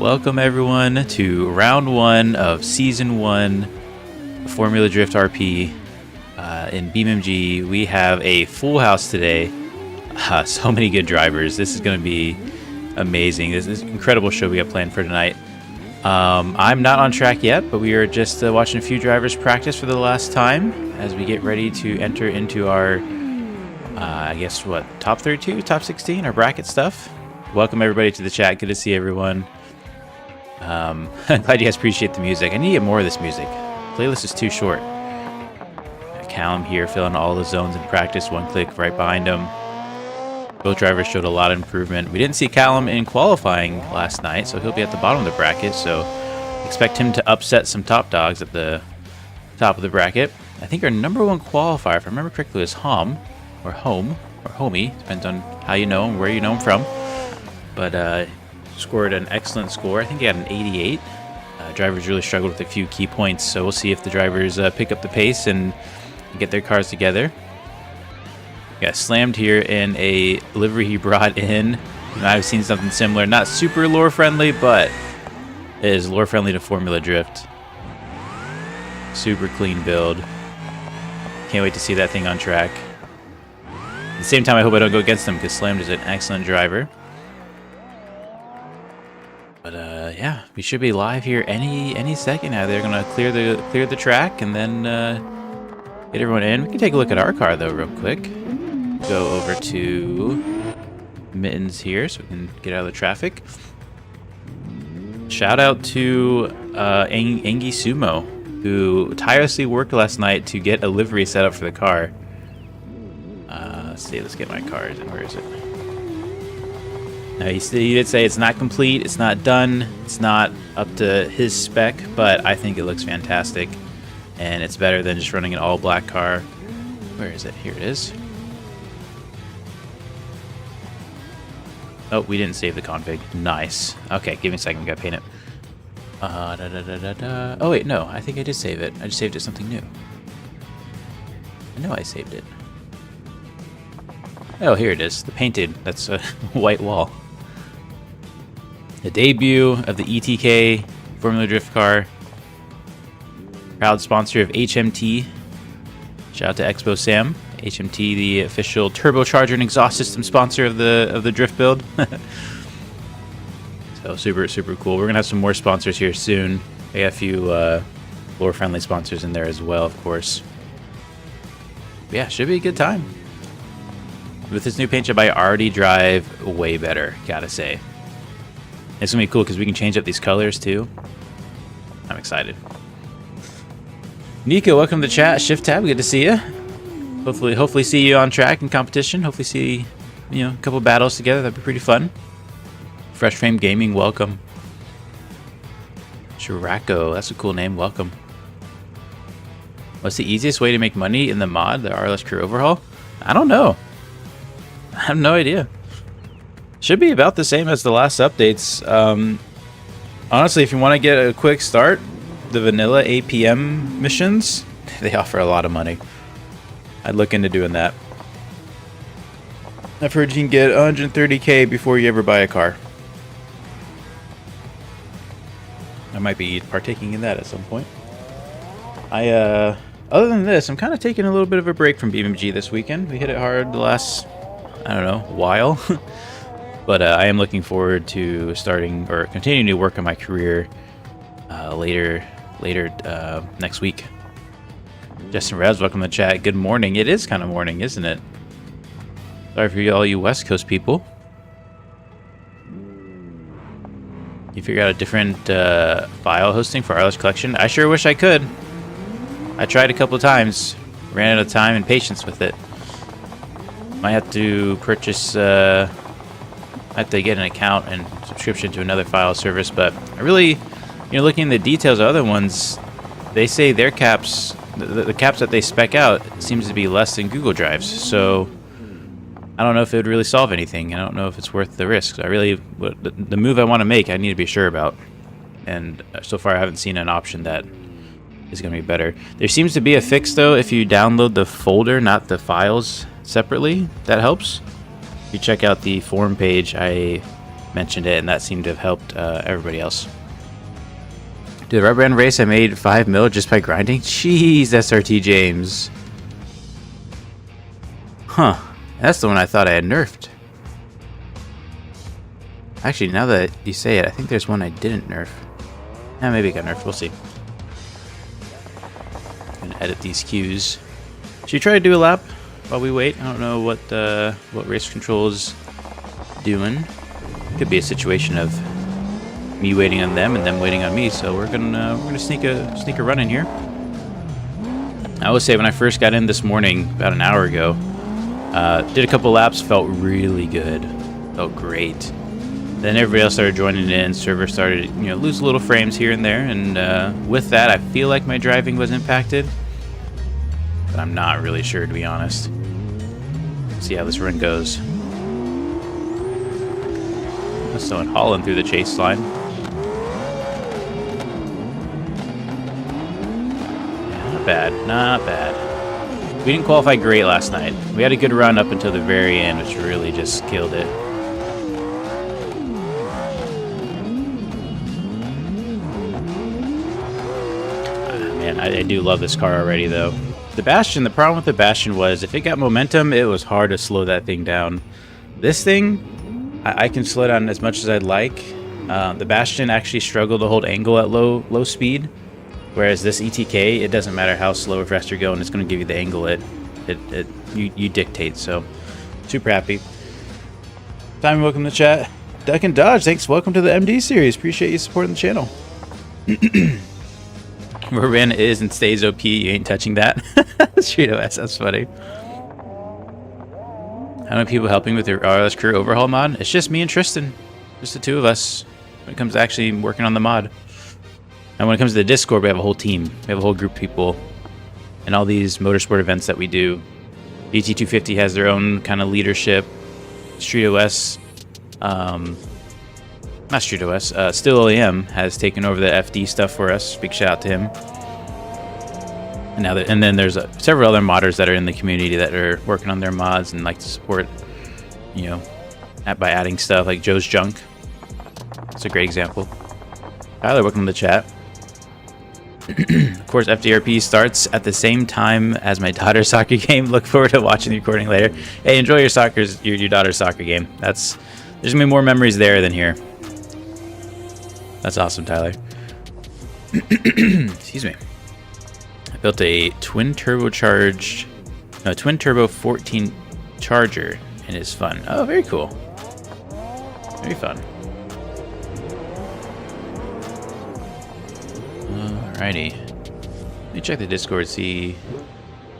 Welcome everyone to round 1 of season 1 Formula Drift RP in BeamNG. We have a full house today. So many good drivers. This is going to be amazing. This is an incredible show we have planned for tonight. I'm not on track yet, but we are just watching a few drivers practice for the last time as we get ready to enter into our I guess what, top 32, top 16, our bracket stuff. Welcome everybody to the chat. Good to see everyone. I'm glad you guys appreciate the music. I need to get more of this music. The playlist is too short. Callum here filling all the zones in practice. One click right behind him. Both drivers showed a lot of improvement. We didn't see Callum in qualifying last night, so he'll be at the bottom of the bracket. So expect him to upset some top dogs at the top of the bracket. I think our #1 qualifier, if I remember correctly, is Hom or Home or Homie. Depends on how you know him, where you know him from. But scored an excellent score. I think he had an 88. Drivers really struggled with a few key points, so we'll see if the drivers pick up the pace and get their cars together. Got slammed here in a livery he brought in. I've seen something similar. Not super lore friendly, but it is lore friendly to Formula Drift. Super clean build. Can't wait to see that thing on track. At the same time, I hope I don't go against him because Slammed is an excellent driver. But yeah, we should be live here any second now. They're gonna clear the track and then get everyone in. We can take a look at our car though real quick. Go over to Mittens here so we can get out of the traffic. Shout out to Engi Sumo, who tirelessly worked last night to get a livery set up for the car. Let's see, let's get my cars in. Where is it? Now, he did say it's not complete, it's not done, it's not up to his spec, but I think it looks fantastic. And it's better than just running an all-black car. Where is it? Here it is. Oh, we didn't save the config. Nice. Okay, give me a second, we gotta paint it. Oh wait, no, I think I did save it. I just saved it something new. I know I saved it. Oh, here it is. The painted. That's a white wall. The debut of the ETK Formula Drift car. Proud sponsor of HMT. Shout out to Expo Sam. HMT, the official turbocharger and exhaust system sponsor of the drift build. So super cool. We're gonna have some more sponsors here soon. We got a few lore friendly sponsors in there as well, of course. But yeah, should be a good time. With this new paint job, I already drive way better, gotta say. It's gonna be cool because we can change up these colors too. I'm excited. Nico, welcome to the chat. Shift tab, good to see you. Hopefully see you on track in competition. Hopefully see, you know, a couple battles together. That'd be pretty fun. Fresh Frame Gaming, welcome. Chiraco, that's a cool name. Welcome. What's the easiest way to make money in the mod, the RLS Crew Overhaul? I don't know. I have no idea. Should be about the same as the last updates. Honestly, if you want to get a quick start, the vanilla APM missions, they offer a lot of money. I'd look into doing that. I've heard you can get 130K before you ever buy a car. I might be partaking in that at some point. Other than this, I'm kind of taking a little bit of a break from BeamNG this weekend. We hit it hard the last, I don't know, while. But I am looking forward to starting or continuing to work on my career later next week. Justin Rebs, welcome to the chat. Good morning. It is kind of morning, isn't it? Sorry for all you West Coast people. You figure out a different file hosting for RLS Collection? I sure wish I could. I tried a couple of times. Ran out of time and patience with it. Might have to purchase... I have to get an account and subscription to another file service, but I really, you know, looking at the details of other ones, they say their caps, the caps that they spec out seems to be less than Google Drives. So I don't know if it would really solve anything. I don't know if it's worth the risk. I really, the move I want to make, I need to be sure about. And so far, I haven't seen an option that is going to be better. There seems to be a fix though if you download the folder, not the files separately. That helps. If you check out the forum page, I mentioned it, and that seemed to have helped everybody else. Dude, the rubber band race, I made 5 mil just by grinding? Jeez, SRT James. Huh. That's the one I thought I had nerfed. Actually, now that you say it, I think there's one I didn't nerf. Maybe it got nerfed. We'll see. I'm gonna edit these cues. Should we try to do a lap while we wait? I don't know what race control is doing. Could be a situation of me waiting on them and them waiting on me. So we're gonna sneak a run in here. I will say when I first got in this morning, about an hour ago, did a couple laps, felt really good, felt great. Then everybody else started joining in. Server started, lose little frames here and there, and with that, I feel like my driving was impacted, but I'm not really sure, to be honest. Let's see how this run goes. Someone hauling through the chase line. Yeah, not bad, not bad. We didn't qualify great last night. We had a good run up until the very end, which really just killed it. I do love this car already, though. The Bastion, the problem with the Bastion was if it got momentum, it was hard to slow that thing down. This thing, I can slow down as much as I'd like. The Bastion actually struggled to hold angle at low speed, whereas this ETK, it doesn't matter how slow or fast you're going, it's going to give you the angle you dictate. So, super happy. Simon, welcome to the chat. Duck and Dodge, thanks. Welcome to the MD series. Appreciate you supporting the channel. Where is and stays OP, you ain't touching that. Street OS, that's funny. How many people helping with your RLS crew overhaul mod? It's just me and Tristan. Just the two of us when it comes to actually working on the mod. And when it comes to the Discord, we have a whole team. We have a whole group of people. And all these motorsport events that we do. DT250 has their own kind of leadership. Street OS, not Street OS, Still OEM has taken over the FD stuff for us. Big shout out to him. And then there's several other modders that are in the community that are working on their mods and like to support, by adding stuff like Joe's Junk. That's a great example. Tyler, welcome to the chat. Of course, FDRP starts at the same time as my daughter's soccer game. Look forward to watching the recording later. Hey, enjoy your daughter's soccer game. There's gonna be more memories there than here. That's awesome, Tyler. Excuse me. I built a twin turbo 14 Charger, and it's fun. Oh, very cool. Very fun. Alrighty. Let me check the Discord, see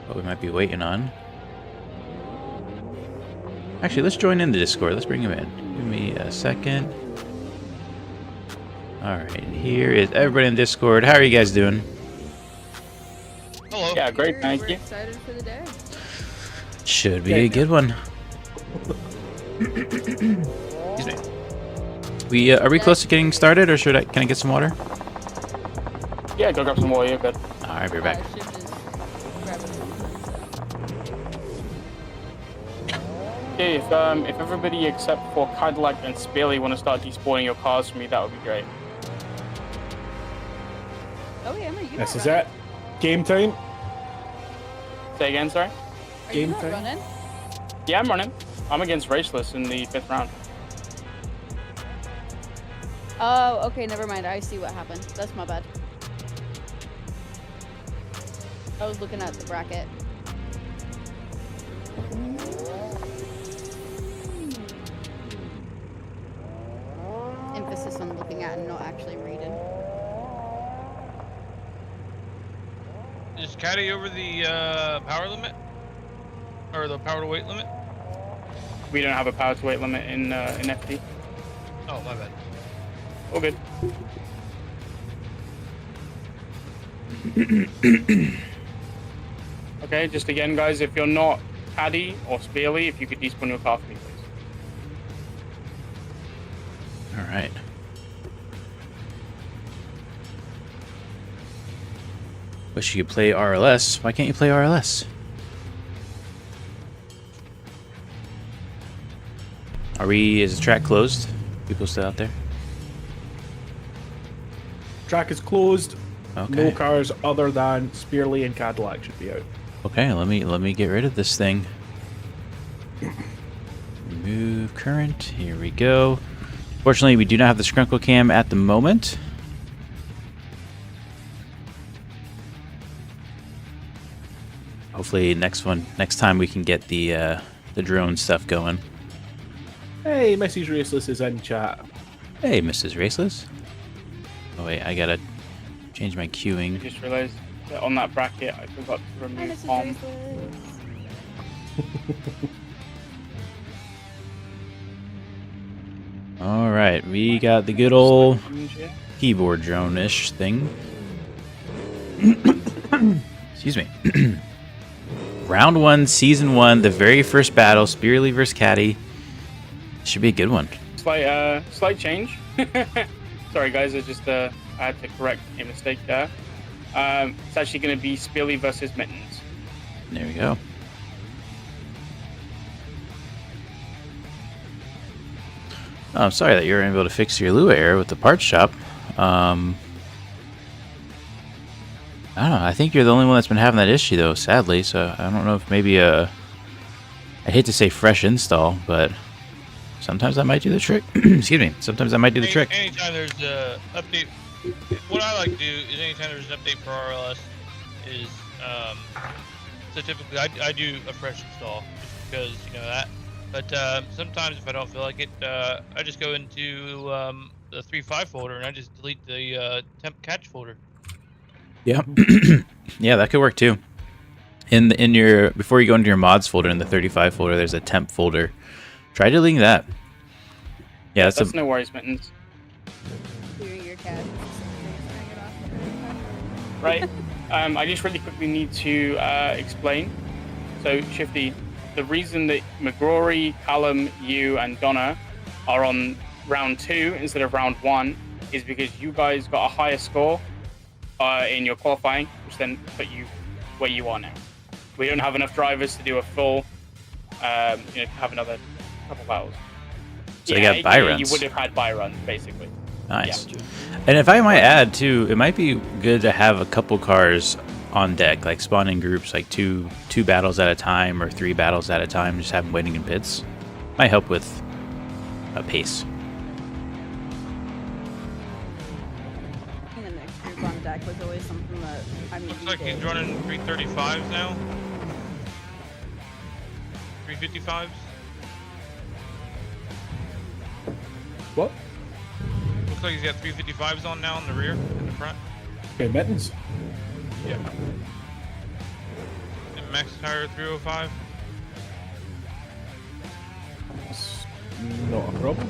what we might be waiting on. Actually, let's join in the Discord. Let's bring him in. Give me a second. Alright, here is everybody in Discord. How are you guys doing? Hello. Yeah, great, thank you. Excited for the day. Should be a good one. Excuse me. Are we close to getting started, or can I get some water? Yeah, go grab some water, you're good. Alright, we're back. Okay, if everybody except for Cadillac and Spilly want to start despawning your cars for me, that would be great. Oh yeah, you This is it. Game time. Say again, sorry? Are Game you not time. running? Yeah, I'm running. I'm against Raceless in the 5th round. Oh, okay, never mind. I see what happened. That's my bad. I was looking at the bracket. Emphasis on looking at and not actually reading. Is Caddy over the power limit? Or the power to weight limit? We don't have a power to weight limit in FD. Oh, my bad. All good. Okay, just again, guys, if you're not Paddy or Spearly, if you could despawn your car for me, please. Alright. Wish you could play RLS. Why can't you play RLS? Is the track closed? People still out there? Track is closed. Okay. No cars other than Spearley and Cadillac should be out. Okay, let me get rid of this thing. Remove current. Here we go. Fortunately, we do not have the Scrunkle Cam at the moment. Hopefully, next time we can get the drone stuff going. Hey, Mrs. Raceless is in chat. Hey, Mrs. Raceless. Oh wait, I gotta change my I queuing. just realized that on that bracket I forgot to Hi, remove Mrs. bomb. Raceless. All right, we got the good old keyboard drone-ish thing. Excuse me. Round 1, Season 1, the very first battle, Spearley versus Caddy. Should be a good one. Slight change. Sorry guys, I had to correct a mistake there. It's actually going to be Spearley versus Mittens. There we go. Oh, I'm sorry that you weren't able to fix your Lua error with the parts shop. I don't know. I think you're the only one that's been having that issue, though, sadly. So I don't know if maybe I hate to say fresh install, but sometimes that might do the trick. Excuse me. Sometimes that might do the trick. Anytime there's an update, what I like to do is anytime there's an update for RLS is so typically I do a fresh install just because you know that. But sometimes if I don't feel like it, I just go into the 3.5 folder and I just delete the temp catch folder. Yeah, yeah, that could work too. In your before you go into your mods folder in the 35 folder, there's a temp folder. Try deleting that. Yeah, that's no worries, Mittens. Clearing your cat. Right. I just really quickly need to explain. So, Shifty, the reason that McGrory, Callum, you, and Donna are on round 2 instead of round 1 is because you guys got a higher score in your qualifying, which then put you where you are now. We don't have enough drivers to do a full, have another couple battles. So you got buy runs. You would have had buy runs, basically. Nice. Yeah. And if I might add too, it might be good to have a couple cars on deck, like spawn in groups, like two battles at a time or 3 battles at a time. Just have them waiting in pits. Might help with a pace. The next group on deck was always something that Looks like he's running 335s now. 355s. What? Looks like he's got 355s on now in the rear, in the front. Okay, Mittens. Yeah. And max tire 305. That's not a problem.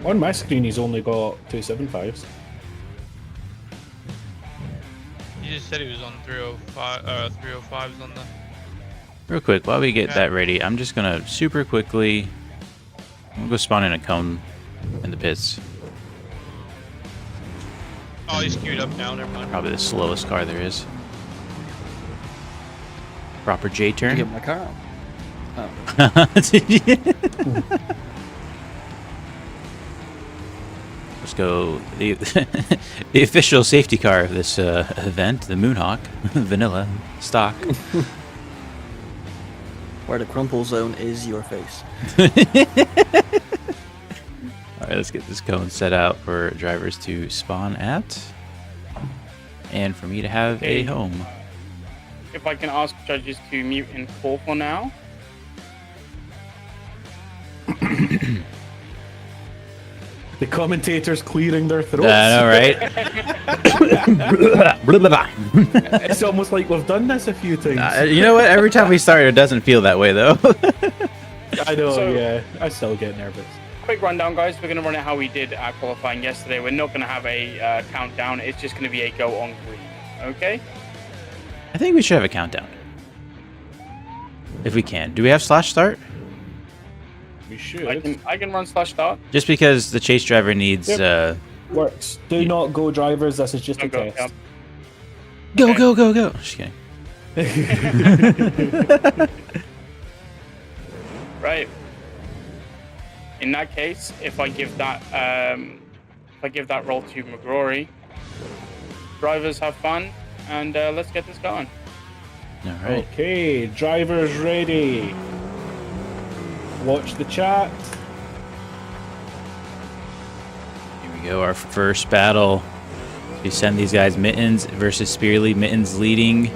On my screen, he's only got 275s. You just said he was on 305, 305s on the. Real quick, while we get that ready, I'm just gonna super quickly. I'm gonna go spawn in a cone in the pits. Oh, he's queued up now. Never mind. Probably the slowest car there is. Proper J turn. Get my car out. Oh. Let's go. The the official safety car of this event, the Moonhawk, vanilla stock. Where the crumple zone is your face. All right, let's get this cone set out for drivers to spawn at, and for me to have a home. If I can ask judges to mute and call for now. The commentators clearing their throats. I know, right? It's almost like we've done this a few times. You know what? Every time we start, it doesn't feel that way, though. I know, So- yeah. I still get nervous. Quick rundown, guys. We're going to run it how we did at qualifying yesterday. We're not going to have a countdown. It's just going to be a go on green. Okay? I think we should have a countdown. If we can. Do we have slash start? We should. I can run slash start. Just because the chase driver needs... Yep. Works. Do not go, drivers. This is just a Don't go, test. Go, go, go, go. Just kidding. Right. in that case, if I give that role to McGrory, drivers have fun, and let's get this going. All right. Okay, drivers ready. Watch the chat. Here we go. Our first battle. We send these guys Mittens versus Spearly. Mittens leading.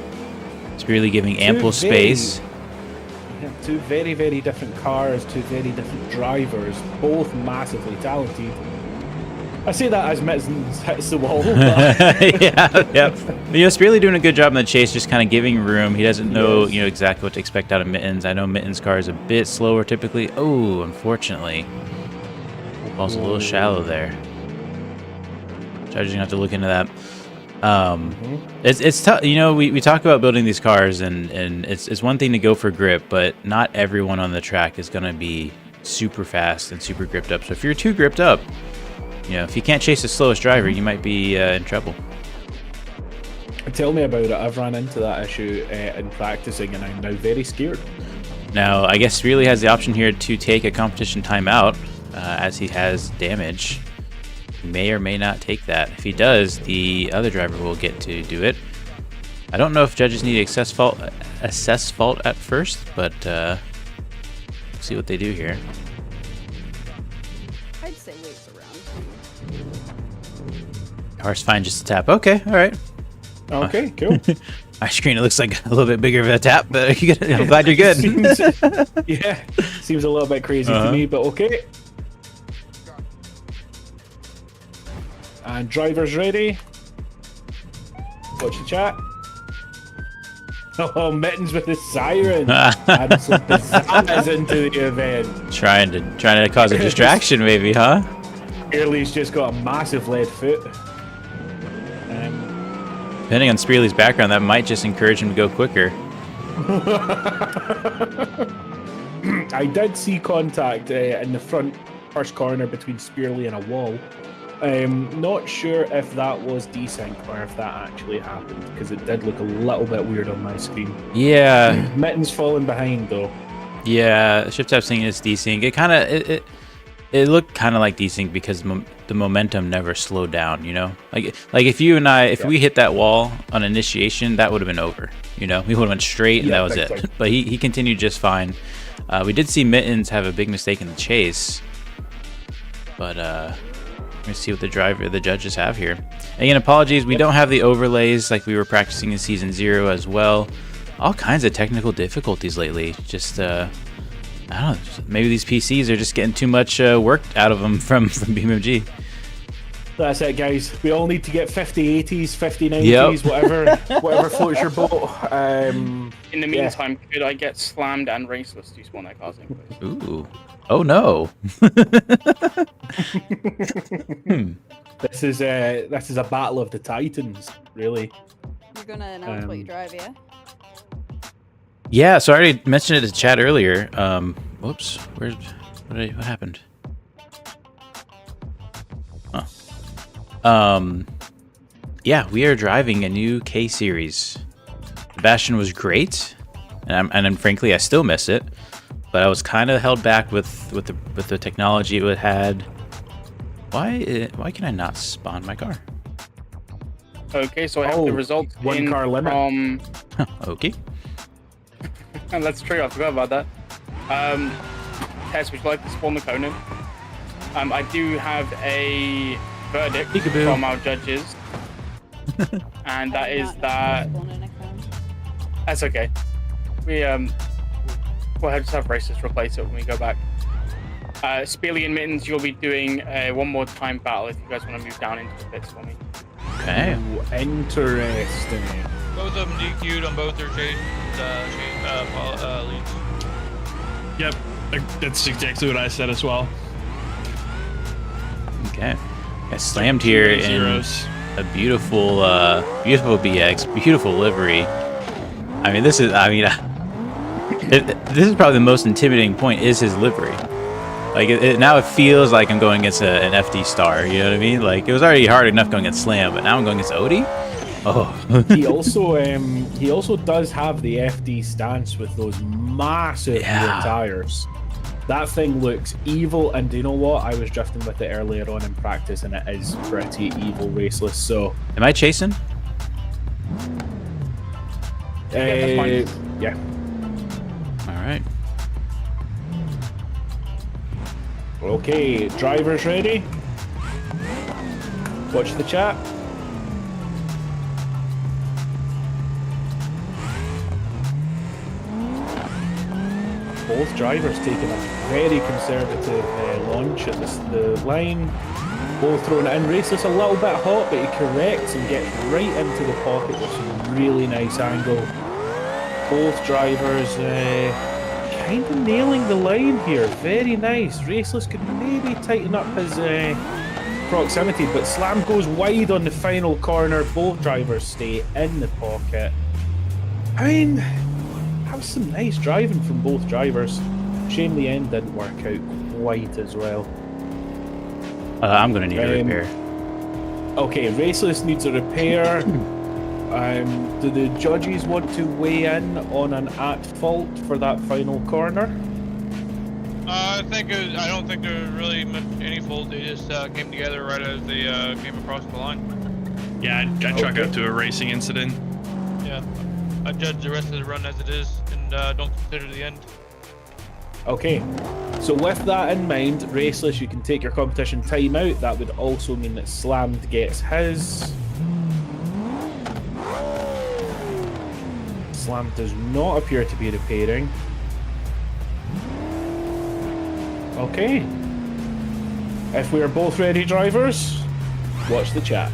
Spearly giving ample space. We have two very, very different cars, two very different drivers, both massively talented. I say that as Mittens hits the wall. But Yeah, yep. But, Spearly doing a good job in the chase, just kind of giving room. He doesn't know, exactly what to expect out of Mittens. I know Mittens' car is a bit slower typically. Oh, unfortunately. Falls a little shallow there. Judges gonna have to look into that. It's tough. We talk about building these cars, and it's one thing to go for grip, but not everyone on the track is gonna be super fast and super gripped up. So if you're too gripped up, if you can't chase the slowest driver, you might be in trouble. Tell me about it. I've run into that issue in practicing, and I'm now very scared. Now, I guess Spearly has the option here to take a competition timeout, as he has damage. He may or may not take that. If he does, the other driver will get to do it. I don't know if judges need to assess fault at first, but we'll see what they do here. I'd say wait for round 2. Car's fine, just a tap. Okay, all right. Okay, cool. My screen, it looks like a little bit bigger of a tap, but I'm glad you're good. Seems a little bit crazy to me, but okay. And drivers ready. Watch the chat. Oh, Mittens with the siren. Adding some pizzazz into the event. Trying to cause a distraction, maybe, huh? Early's just got a massive lead foot. Depending on Spearly's background, that might just encourage him to go quicker. I did see contact in the front first corner between Spearly and a wall. Not sure if that was desync or if that actually happened, because it did look a little bit weird on my screen. Yeah. Mittens falling behind though. Yeah, Shift Tap saying it's desync. It looked kind of like desync because the momentum never slowed down. Like if you and I, if we hit that wall on initiation, that would have been over. We would have went straight and that was it. Time. But he continued just fine. We did see Mittens have a big mistake in the chase, but let's see what the judges have here. Again, apologies, we don't have the overlays like we were practicing in Season 0 as well. All kinds of technical difficulties lately. Just, I don't know, maybe these PCs are just getting too much work out of them from BeamNG. That's it, guys. We all need to get 50 80s, 50 90s, whatever floats your boat. In the meantime, could I get Slammed and Raceless to spawn their cars in, please? Ooh. Oh no. This is a battle of the Titans, really. You're gonna announce what you drive, yeah? Yeah, so I already mentioned it in the chat earlier. Whoops, what happened? Oh. Yeah, we are driving a new K series. Sebastian was great, and frankly, I still miss it. But I was kind of held back with the technology it had. Why can I not spawn my car? Okay, so I have the results one car limit. from. Okay. And that's true. I forgot about that. Tess, would you like to spawn the Conan? I do have a verdict Peekaboo. from our judges, and that is that. That's okay. We'll just have Raceless replace it when we go back. Spearly and Mittens, you'll be doing a one more time battle if you guys want to move down into the pits for me. Okay. Ooh, interesting. Both of them DQ'd on both their leads. Yep, that's exactly what I said as well. Okay. I slammed here in Zeros. a beautiful BX, beautiful livery. I mean, this is probably the most intimidating point is his livery. Like now it feels like I'm going against an FD star. You know what I mean? Like it was already hard enough going against Slam, but now I'm going against Odie. Oh. he also does have the FD stance with those massive rear tires. That thing looks evil, and do you know what? I was drifting with it earlier on in practice, and it is pretty evil, Raceless. So, Am I chasing? that's fine. yeah. All right. Okay, drivers ready? Watch the chat. Both drivers taking a very conservative launch at the line. Both throwing it in. Raceless a little bit hot, but he corrects and gets right into the pocket with some really nice angle. Both drivers kind of nailing the line here. Very nice. Raceless could maybe tighten up his proximity, but Slam goes wide on the final corner. Both drivers stay in the pocket. I mean, that was some nice driving from both drivers. Shame the end didn't work out quite as well. I'm gonna need a repair. Okay, Raceless needs a repair. Do the judges want to weigh in on an at fault for that final corner? I don't think there was really much any fault. They just came together right as they came across the line. Yeah, I chalk up to a racing incident. Yeah, I judge the rest of the run as it is, and don't consider the end. Okay, so with that in mind, Raceless, you can take your competition time out. That would also mean that Slammed gets his. Slam does not appear to be repairing. Okay. If we are both ready, drivers, watch the chat.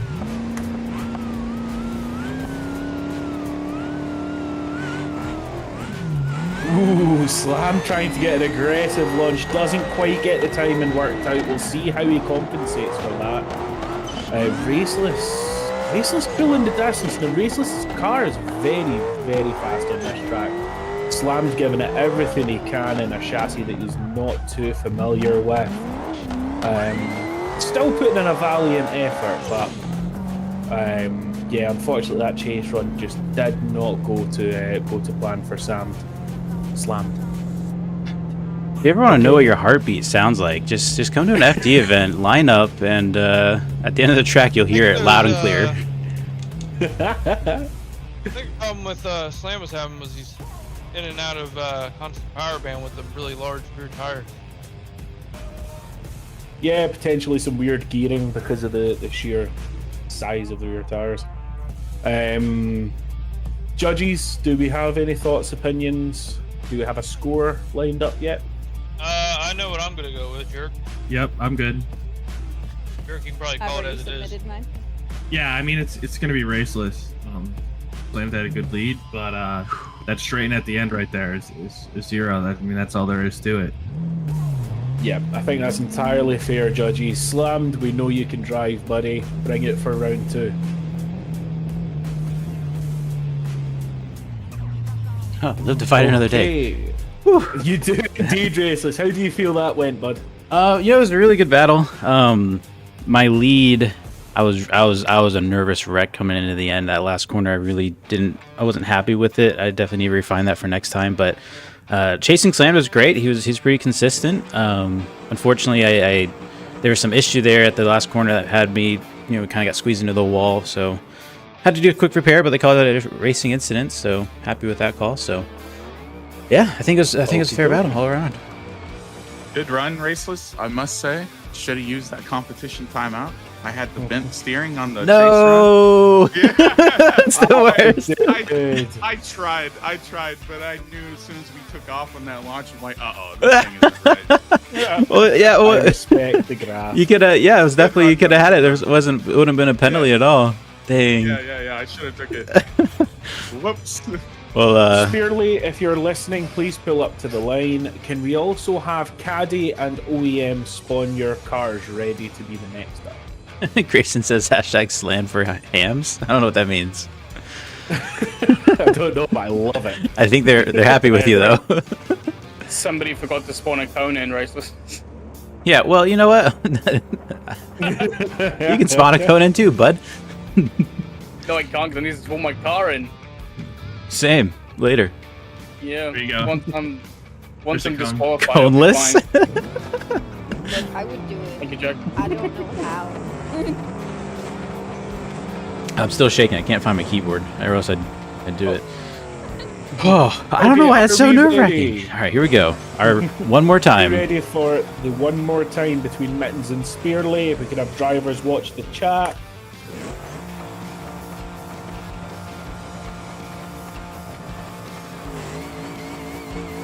Ooh, Slam trying to get an aggressive launch. Doesn't quite get the timing worked out. We'll see how he compensates for that. Raceless pulling the distance. Now, Raceless's car is very, very fast on this track. Slam's giving it everything he can in a chassis that he's not too familiar with. Still putting in a valiant effort, but yeah, unfortunately that chase run just did not go to plan for Slammed. If you ever want to know what your heartbeat sounds like, just come to an FD event, line up, and at the end of the track you'll hear it loud and clear. I think the problem with Slam was having was he's in and out of constant power band with a really large rear tire. Yeah, potentially some weird gearing because of the sheer size of the rear tires. Judges, do we have any thoughts, opinions? Do we have a score lined up yet? I know what I'm gonna go with, Jerk. Yep, I'm good. Jerk, you can probably I've call it already as it is. submitted mine. Yeah, I mean it's gonna be Raceless. Slammed had a good lead, but that straighten at the end right there is zero. I mean that's all there is to it. Yeah, I think that's entirely fair, Judges. Slammed, we know you can drive, buddy. Bring it for round 2. Oh, live to fight another day. You do indeed, Raceless. How do you feel that went, bud? Yeah, it was a really good battle. My lead, I was a nervous wreck coming into the end. That last corner, I wasn't happy with it. I definitely need to refine that for next time. But chasing Slam was great. He's pretty consistent. Unfortunately, there was some issue there at the last corner that had me, kind of got squeezed into the wall. So had to do a quick repair, but they called it a racing incident. So happy with that call. So yeah, I think it was a fair battle all around. Good run, Raceless, I must say. Should have used that competition timeout. I had the bent steering on the No! chase run. That's the worst. I tried, but I knew as soon as we took off on that launch, I'm like, uh-oh, this thing isn't right. I respect the graph. You could have, it was definitely, you could have had it. It wouldn't have been a penalty at all. Dang. Yeah, I should have took it. Whoops. Well, Spearly, if you're listening, please pull up to the line. Can we also have Caddy and OEM spawn your cars ready to be the next up? Grayson says #slam for hams. I don't know what that means. I don't know, but I love it. I think they're happy with you though. Somebody forgot to spawn a cone in, Raceless. Yeah, well, you know what? You can spawn a cone in too, bud. No, I can't because I need to spawn my car in. Same. Later. Yeah. There you go. Once I'm one Just a thing cone. disqualified. Coneless? Look, I would do Thank it. you, Jack. I don't know how. I'm still shaking. I can't find my keyboard, or else I'd do it. Oh, I don't know why it's so are we nerve-wracking. ready? All right, here we go. Our one more Are time. you ready for the one more time between Mittens and Spearley? If we could have drivers watch the chat.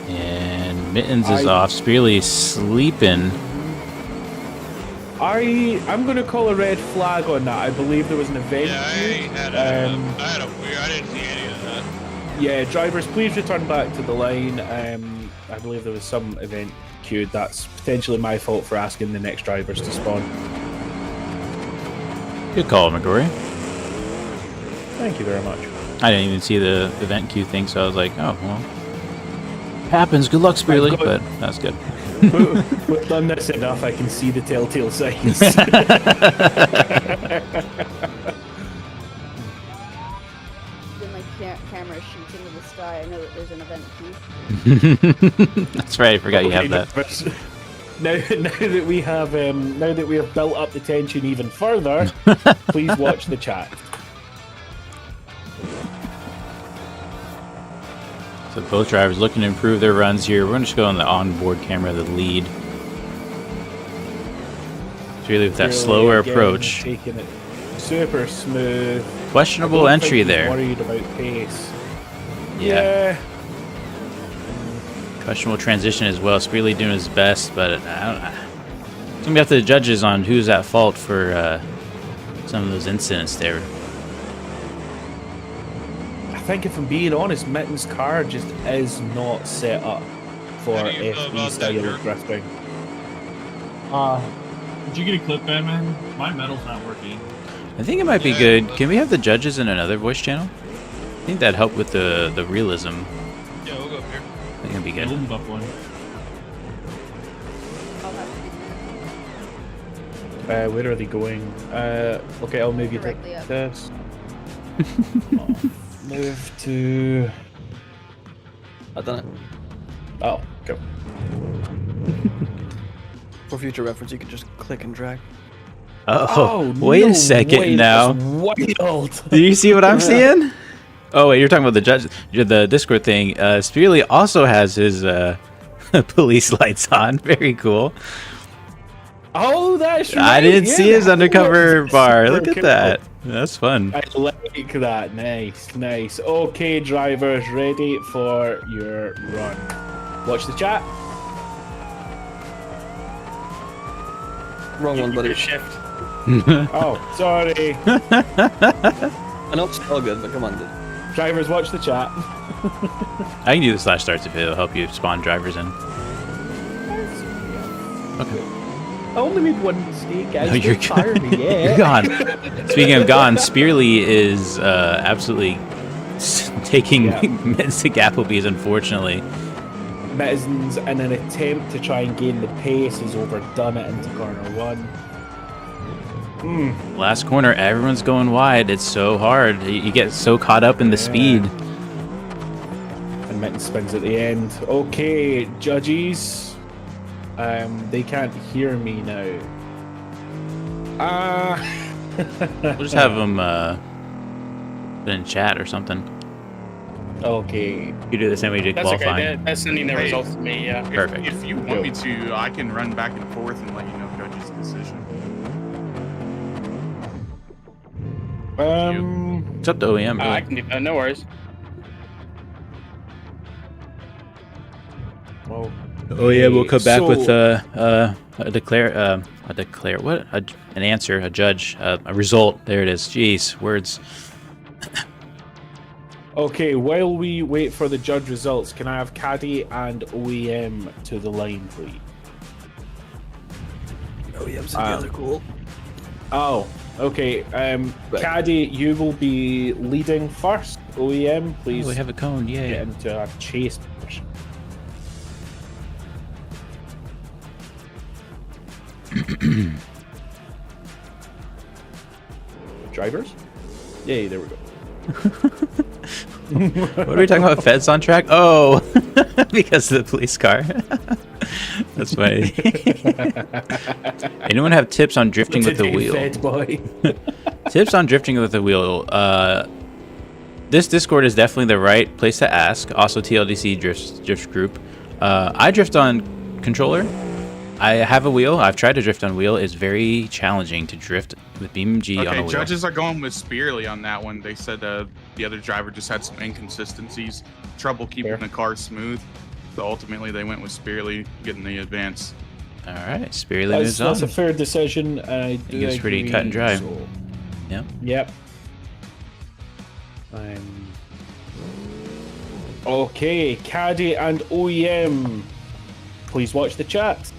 And Mittens is off. Spearley's sleeping. I'm going to call a red flag on that. I believe there was an event. Yeah, I didn't see any of that. Yeah, drivers, please return back to the line. I believe there was some event queued. That's potentially my fault for asking the next drivers to spawn. Good call, McGrory. Thank you very much. I didn't even see the event queue thing, so I was like, oh, well. Happens. Good luck, Spearley, but that's good. We've done this enough. I can see the telltale signs. Then my camera shoots into the sky. I know that there's an event queue. That's right. I forgot you have Okay, that. Now that we have built up the tension even further, please watch the chat. So both drivers looking to improve their runs here. We're going to just go on the onboard camera, the lead. It's really with that Really, slower again, approach. taking it super smooth. Questionable I don't entry think he's there. Worried about pace. Yeah. Questionable transition as well. Spearley doing his best, but I don't know. It's going to be up to the judges on who's at fault for some of those incidents there. I think if I'm being honest, Mitten's car just is not set up for How do you feel FB about that, style Jerk? of drifting. Did you get a clip, Batman? My metal's not working. I think it might be Yeah, good. but- Can we have the judges in another voice channel? I think that'd help with the realism. Yeah, we'll go up here. I think it'd be Yeah, good. we'll move up one. I'll have to do Where are they going? Okay, I'll move you to Directly up. this. Move to. I've done it. Oh, go. For future reference, you can just click and drag. Oh, wait no a second way, now. that's wild. Do you see what I'm seeing? Oh wait, you're talking about the judge, the Discord thing. Spearley also has his police lights on. Very cool. Oh, that's right. I didn't see his that undercover was bar. super Look at cool. that. That's fun. I like that. Nice, nice. Okay, drivers, ready for your run. Watch the chat. Wrong one, buddy. Good shift. Oh, sorry. I know it's all good, but come on, dude. Drivers, watch the chat. I can do the slash starts if it'll help you spawn drivers in. Okay. I only made one mistake, guys. No, you're Don't fire me yet. You're gone. Speaking of gone, Spearley is absolutely taking Yeah. Mittens to Applebee's, unfortunately. Mittens, in an attempt to try and gain the pace, has overdone it into corner one. Last corner, everyone's going wide. It's so hard. You get so caught up in the speed. And Mittens spins at the end. Okay, judges. They can't hear me now. We'll just have them put in chat or something. Okay. You do the same way you did That's okay. qualifying. They're sending their Hey. results to me. Yeah. Perfect. If you want me to, I can run back and forth and let you know judge's decision. It's up to OEM. I Really. can do that. No worries. Well, Oh yeah, we'll come back with So- an answer, a judge, a result. There it is. Jeez, words. okay, while we wait for the judge results, can I have Caddy and OEM to the line, please? Oh, yeah, together, cool. Oh, okay. Right. Caddy, you will be leading first. OEM, please Oh, we have a cone. get Yay. into a chase position. Drivers? Yay, there we go. What are we talking about? Feds on track? Oh. because of the police car. That's funny. Anyone have tips on drifting with the wheel? Fed boy. Tips on drifting with the wheel. This Discord is definitely the right place to ask. Also, TLDC drift group. I drift on controller. I have a wheel. I've tried to drift on wheel. It's very challenging to drift with BeamNG on a wheel. Judges are going with Spearly on that one. They said the other driver just had some inconsistencies, trouble keeping the car smooth. So ultimately, they went with Spearly getting the advance. All right, Spearly moves on. That's a fair decision. I think it's pretty cut and dry. So. Yeah. Yep. Okay, Caddy and OEM. Please watch the chat.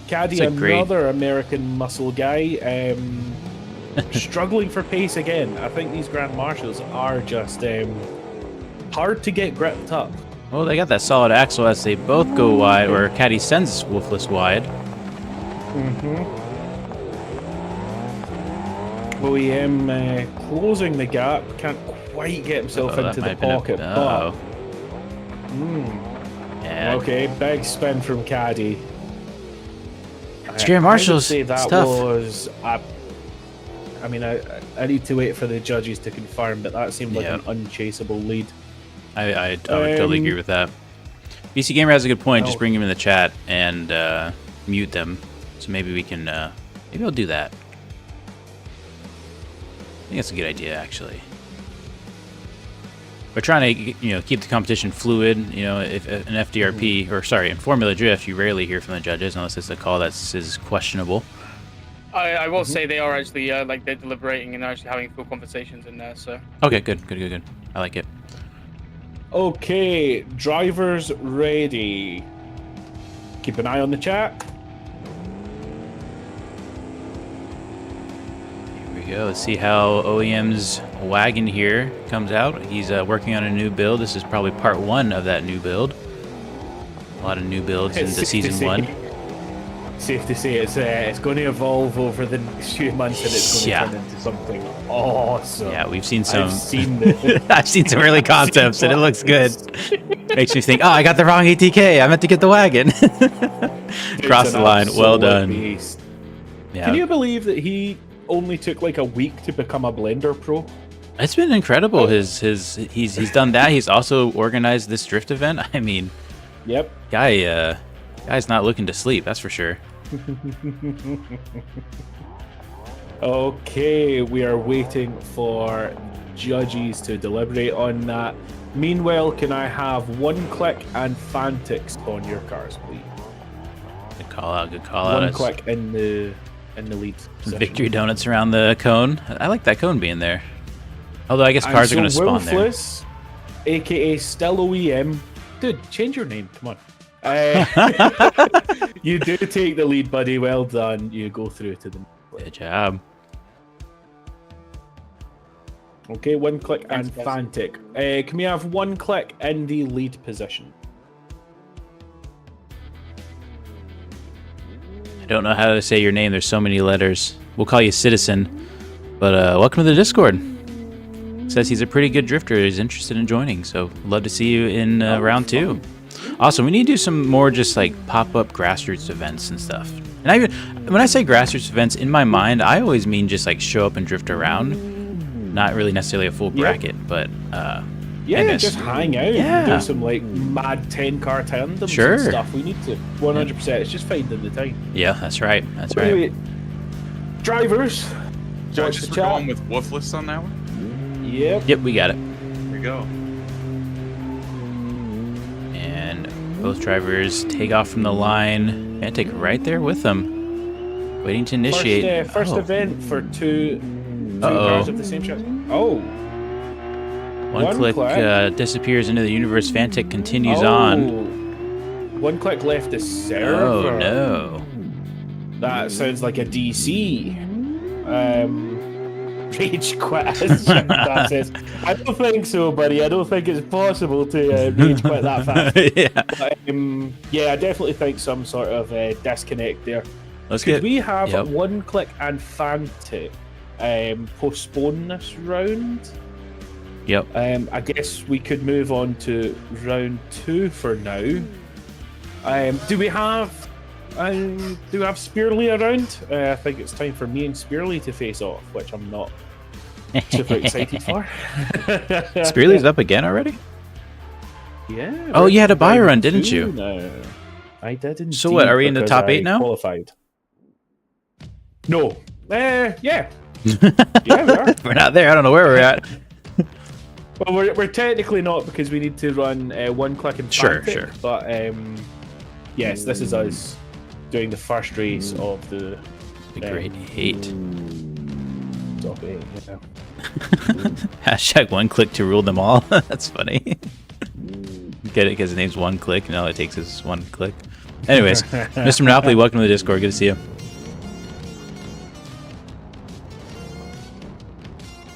Caddy, another American muscle guy, struggling for pace again. I think these Grand Marshals are just hard to get gripped up. Well, they got that solid axle as they both go wide, or Caddy sends Wolfless wide. OEM closing the gap, can't quite get himself into the pocket. But yeah. Okay, big spin from Caddy. Grand Marshals, I would say that tough. was. I mean, I need to wait for the judges to confirm, but that seemed like an unchaseable lead. I would totally agree with that. BC Gamer has a good point. Just bring him in the chat and mute them. So maybe we can. Maybe I'll do that. I think that's a good idea, actually. We're trying to, keep the competition fluid. If an FDRP in Formula Drift, you rarely hear from the judges unless it's a call that is questionable. I will say they are actually they're deliberating and actually having full conversations in there. So okay, good. I like it. Okay, drivers ready. Keep an eye on the chat. Go. Let's see how OEM's wagon here comes out. He's working on a new build. This is probably part 1 of that new build. A lot of new builds into season 1. Safe to say it's going to evolve over the next few months, and it's going to turn into something awesome. Yeah, we've seen some. I've seen some early concepts, and it looks good. Makes me think, I got the wrong ATK. I meant to get the wagon. Cross the line. Well done. Yeah. Can you believe that he only took like a week to become a Blender Pro? It's been incredible. He's done that. He's also organized this drift event. I mean, guy's not looking to sleep. That's for sure. Okay, we are waiting for judges to deliberate on that. Meanwhile, can I have one click and Fantix on your cars, please? Good call out. Good call out. One click in the lead. Victory donuts around the cone. I like that cone being there. Although I guess cars are going to spawn there. Wolfless, aka Still OEM. Dude, change your name. Come on. You do take the lead, buddy. Well done. You go through to the. Good job. Okay, one click and Fantic. Can we have one click in the lead position? I don't know how to say your name. There's so many letters. We'll call you Citizen. But welcome to the Discord. Says he's a pretty good drifter. He's interested in joining. So love to see you in round 2. Also, we need to do some more just like pop-up grassroots events and stuff. And when I say grassroots events, in my mind, I always mean just like show up and drift around. Not really necessarily a full bracket, but just hang out, do some like mad 10-car tandems and stuff. We need to 100%. It's just finding the time. Yeah, that's right. That's right. Anyway, drivers, judges were going with Wolfless on that one. Yep, we got it. There you go. And both drivers take off from the line and take right there with them, waiting to initiate. First event for two cars of the same chassis. One click disappears into the universe. Fantic continues on. One click left the server. Oh no. That sounds like a DC. Rage quit. That says, I don't think so, buddy. I don't think it's possible to rage quit that fast. But, I definitely think some sort of disconnect there. Could we have one click and Fantic postpone this round? Yep. I guess we could move on to round 2 for now. Do we have Spearly around? I think it's time for me and Spearly to face off, which I'm not super excited for. Spearly's up again already? Yeah. Oh, you had a buy round run, didn't 2 you? now. I did indeed. So what, are we in the because top 8 I now? Qualified. No. Yeah. Yeah, we are. We're not there. I don't know where we're at. Well, we're technically not because we need to run one click and Sure, frantic, sure. But yes, this is us doing the first race of the Great hate. top 8. Yeah. Hashtag one click to rule them all. That's funny. Get it because his name's One Click and all it takes is one click. Anyways, Mr. Monopoly, welcome to the Discord. Good to see you.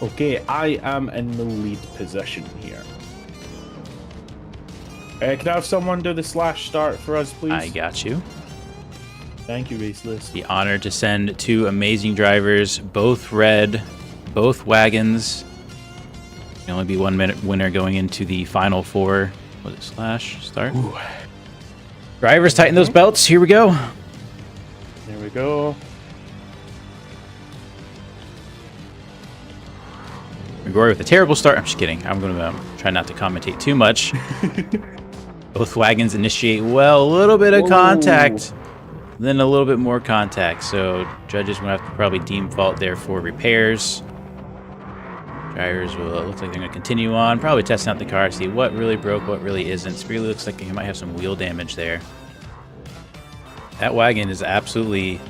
Okay, I am in the lead position here. Can I have someone do the slash start for us, please? I got you. Thank you, Raceless. The honor to send 2 amazing drivers, both red, both wagons. Can only be 1 minute winner going into the final 4. Was it slash start? Ooh. Drivers, tighten those belts. Here we go. There we go. Rory with a terrible start. I'm just kidding. I'm going to try not to commentate too much. Both wagons initiate well. A little bit of contact. Then a little bit more contact. So judges will have to probably deem fault there for repairs. Drivers will look like they're going to continue on. Probably testing out the car to see what really broke, what really isn't. Spearly looks like he might have some wheel damage there. That wagon is absolutely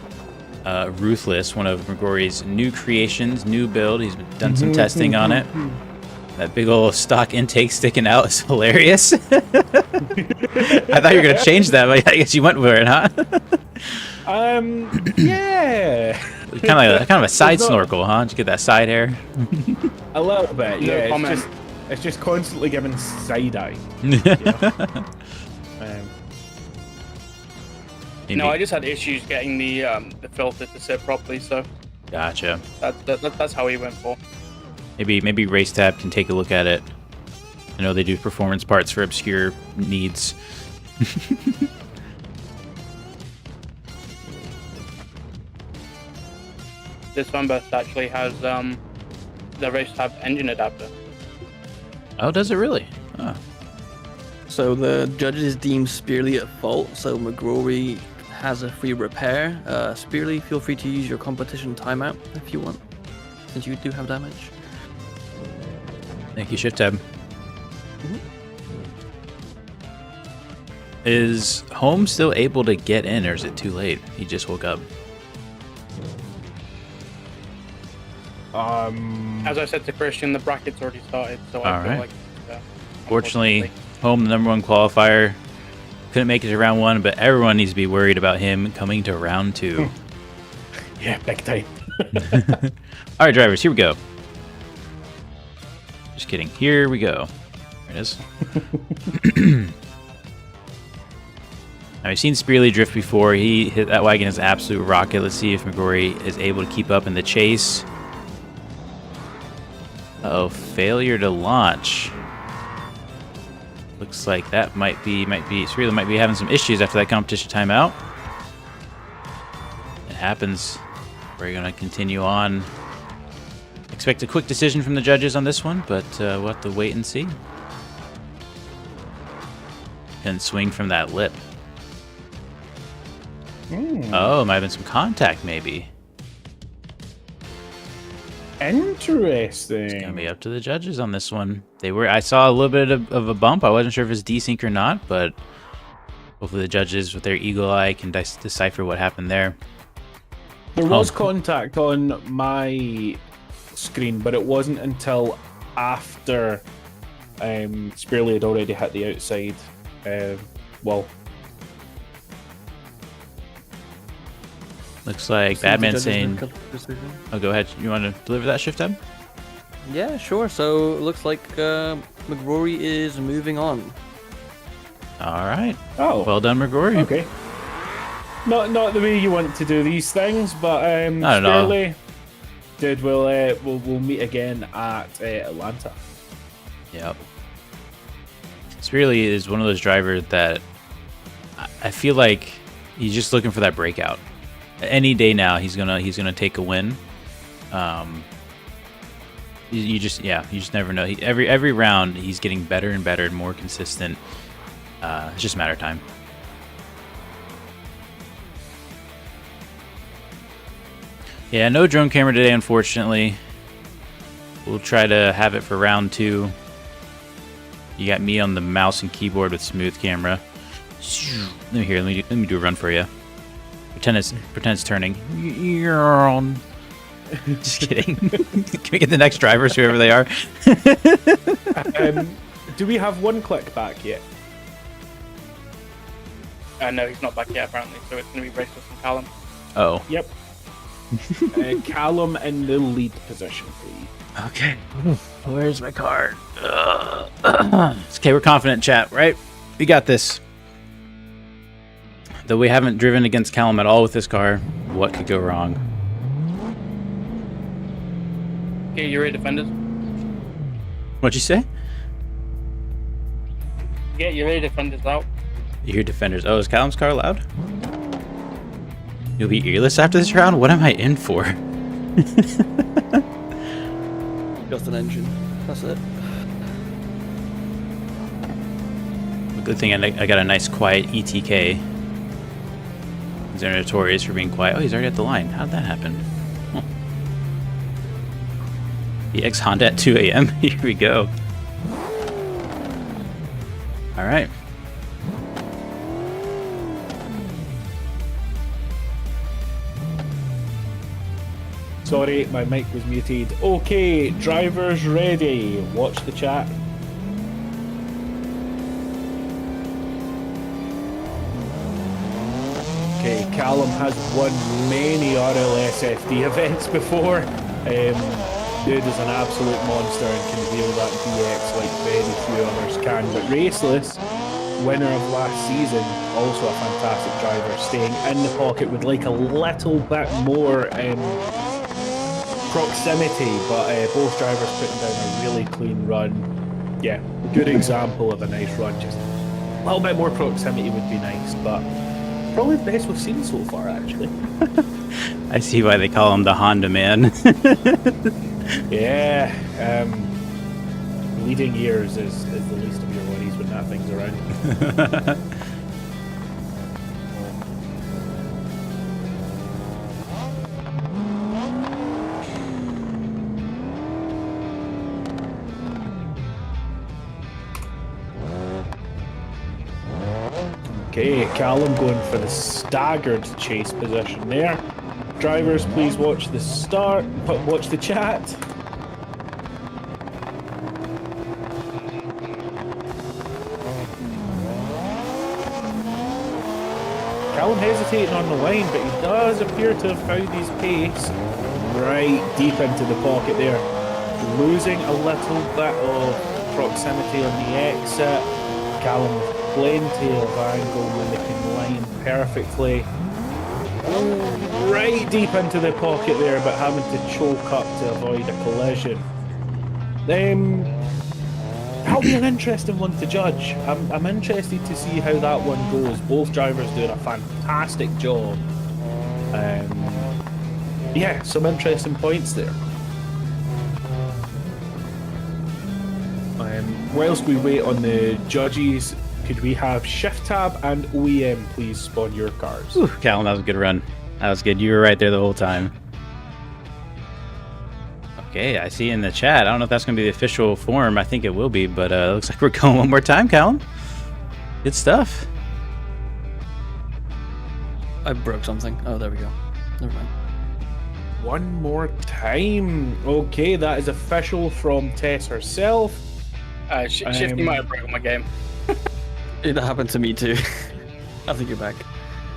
ruthless. One of McGrory's new creations, new build. He's done some testing on it. That big old stock intake sticking out is hilarious. I thought you were going to change that, but I guess you went for it, huh? Yeah. kind of a side snorkel, huh? Did you get that side hair? A little bit, No yeah. comment. It's just constantly giving side eye. No, I just had issues getting the filter to sit properly, so Gotcha. that's how he went for. Maybe Race Tab can take a look at it. I know they do performance parts for obscure needs. This Sunburst actually has the Race Tab engine adapter. Oh, does it really? Oh. So the judges deem Spearly at fault, so McGrory has a free repair. Spearly, feel free to use your competition timeout if you want, since you do have damage. Thank you, Shift Tab. Is Holmes still able to get in, or is it too late? He just woke up. As I said to Christian, the bracket's already started, so I feel Alright. like. Fortunately, Home, the number 1 qualifier, couldn't make it to round 1, but everyone needs to be worried about him coming to round 2. Yeah, big time. All right, drivers, here we go. Just kidding. Here we go. There it is. Now, we've seen Spearly drift before. He hit that wagon as an absolute rocket. Let's see if McGrory is able to keep up in the chase. Uh-oh, failure to launch. Looks like that might be Spearly might be having some issues after that competition timeout. It happens. We're going to continue on. Expect a quick decision from the judges on this one, but we'll have to wait and see. Can swing from that lip. Oh, might have been some contact, maybe. Interesting. It's gonna be up to the judges on this one. I saw a little bit of a bump. I wasn't sure if it's desync or not, but hopefully the judges with their eagle eye can decipher what happened there. There was contact on my screen, but it wasn't until after Spearly had already hit the outside wall. Looks like Badman saying... Oh, go ahead. You want to deliver that, Shift Tab? Yeah, sure. So it looks like McGrory is moving on. All right. Oh. Well done, McGrory. Okay. Not the way you want to do these things, but Not at all. Spearly, dude, we'll meet again at Atlanta. Yep. Spearly is one of those drivers that I feel like he's just looking for that breakout. Any day now, he's gonna take a win. You just never know. Every round he's getting better and better and more consistent. It's just a matter of time. Yeah, no drone camera today, unfortunately. We'll try to have it for round 2. You got me on the mouse and keyboard with smooth camera. Let me do a run for you. Pretend it's turning. Just kidding. Can we get the next drivers, whoever they are? Do we have one click back yet? No, he's not back yet apparently, so it's going to be Raceless and Callum. Oh. Yep. Callum in the lead position, please. Okay. Where's my card? Okay, we're confident, chat, right? We got this. Though we haven't driven against Callum at all with this car, what could go wrong? Okay, you ready, defenders? What'd you say? Get your ready, defenders out. You hear defenders. Oh, is Callum's car loud? You'll be earless after this round? What am I in for? Just an engine. That's it. Good thing I got a nice quiet ETK. They're notorious for being quiet. Oh, he's already at the line. How'd that happen? Huh. EX Honda at 2 a.m. Here we go. All right. Sorry, my mic was muted. Okay, drivers ready. Watch the chat. Okay, Callum has won many RLS FD events before. Dude is an absolute monster and can wheel that DX like very few others can. But Raceless, winner of last season, also a fantastic driver, staying in the pocket with like a little bit more proximity, but both drivers putting down a really clean run. Yeah, good example of a nice run. Just a little bit more proximity would be nice, but probably the best we've seen so far, actually. I see why they call him the Honda Man. Yeah, leading years is the least of your worries when that thing's around. Okay, Callum going for the staggered chase position there. Drivers, please watch the start, watch the chat. Callum hesitating on the line, but he does appear to have found his pace right deep into the pocket there. Losing a little bit of proximity on the exit. Callum with plenty of angle when they can line perfectly. Right deep into the pocket there, but having to choke up to avoid a collision. That'll be an interesting one to judge. I'm interested to see how that one goes. Both drivers doing a fantastic job. Yeah, some interesting points there. Whilst we wait on the judges, could we have Shift Tab and OEM please spawn your cars? Ooh, Callum, that was a good run. That was good. You were right there the whole time. Okay, I see in the chat. I don't know if that's going to be the official form. I think it will be, but it looks like we're going one more time, Callum. Good stuff. I broke something. Oh, there we go. Never mind. One more time. Okay, that is official from Tess herself. Shifty might have broken my game. It happened to me too. I think you're back.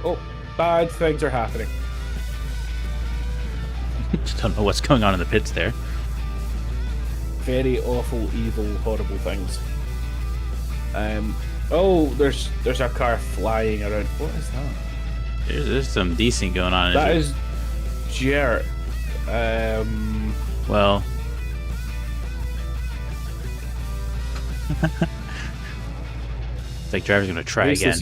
Oh, bad things are happening. Just don't know what's going on in the pits there. Very awful, evil, horrible things. Oh, there's a car flying around. What is that? There's some decent going on. That is Jarrett. Well, It's like driver's gonna try again.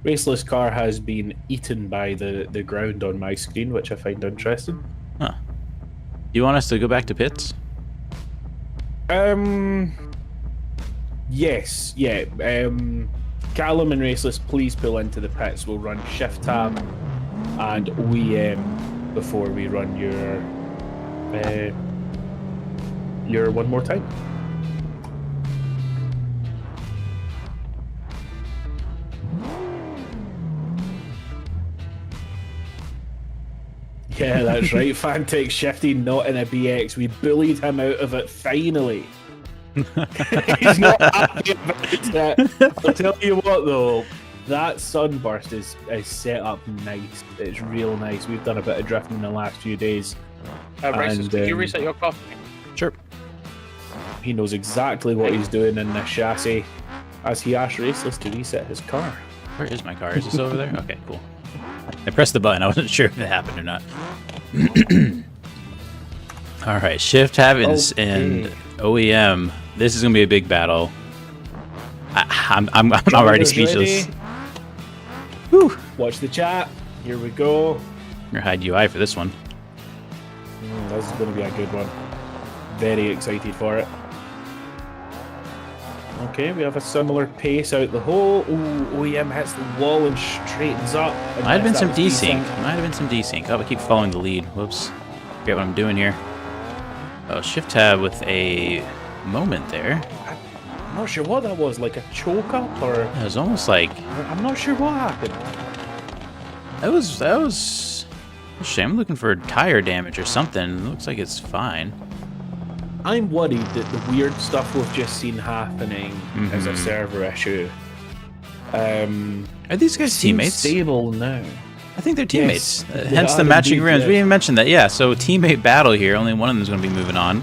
Raceless car has been eaten by the ground on my screen, which I find interesting. Huh. Do you want us to go back to pits? Yes, yeah. Callum and Raceless, please pull into the pits. We'll run shift tab and OEM before we run your one more time. Yeah, that's right. Fantic Shifty not in a BX. We bullied him out of it finally. He's not happy about it. I'll tell you what though, that sunburst is set up nice. It's real nice. We've done a bit of drifting in the last few days. Races, could you reset your car for me? Sure. He knows exactly what he's doing in this chassis as he asked Raceless to reset his car. Where is my car? Is this over there? Okay, cool. I pressed the button. I wasn't sure if it happened or not. All right, shift tab and OEM. This is gonna be a big battle. I'm already speechless. Whew. Watch the chat. Here we go. Your hide UI for this one. This is going to be a good one. Very excited for it. Okay, we have a similar pace out the hole. Ooh, OEM hits the wall and straightens up. Might have been some desync. Might have been some desync. Oh, I keep following the lead. Whoops. Forget what I'm doing here. Oh, shift tab with a moment there. I'm not sure what that was. Like a choke up or? It was almost like. I'm not sure what happened. That was. A shame. I'm looking for tire damage or something. It looks like it's fine. I'm worried that the weird stuff we've just seen happening is a server issue. Are these guys teammates? Stable now. I think they're teammates. Yes, Hence the matching rims. We didn't even mention that. Yeah, so teammate battle here. Only one of them is going to be moving on.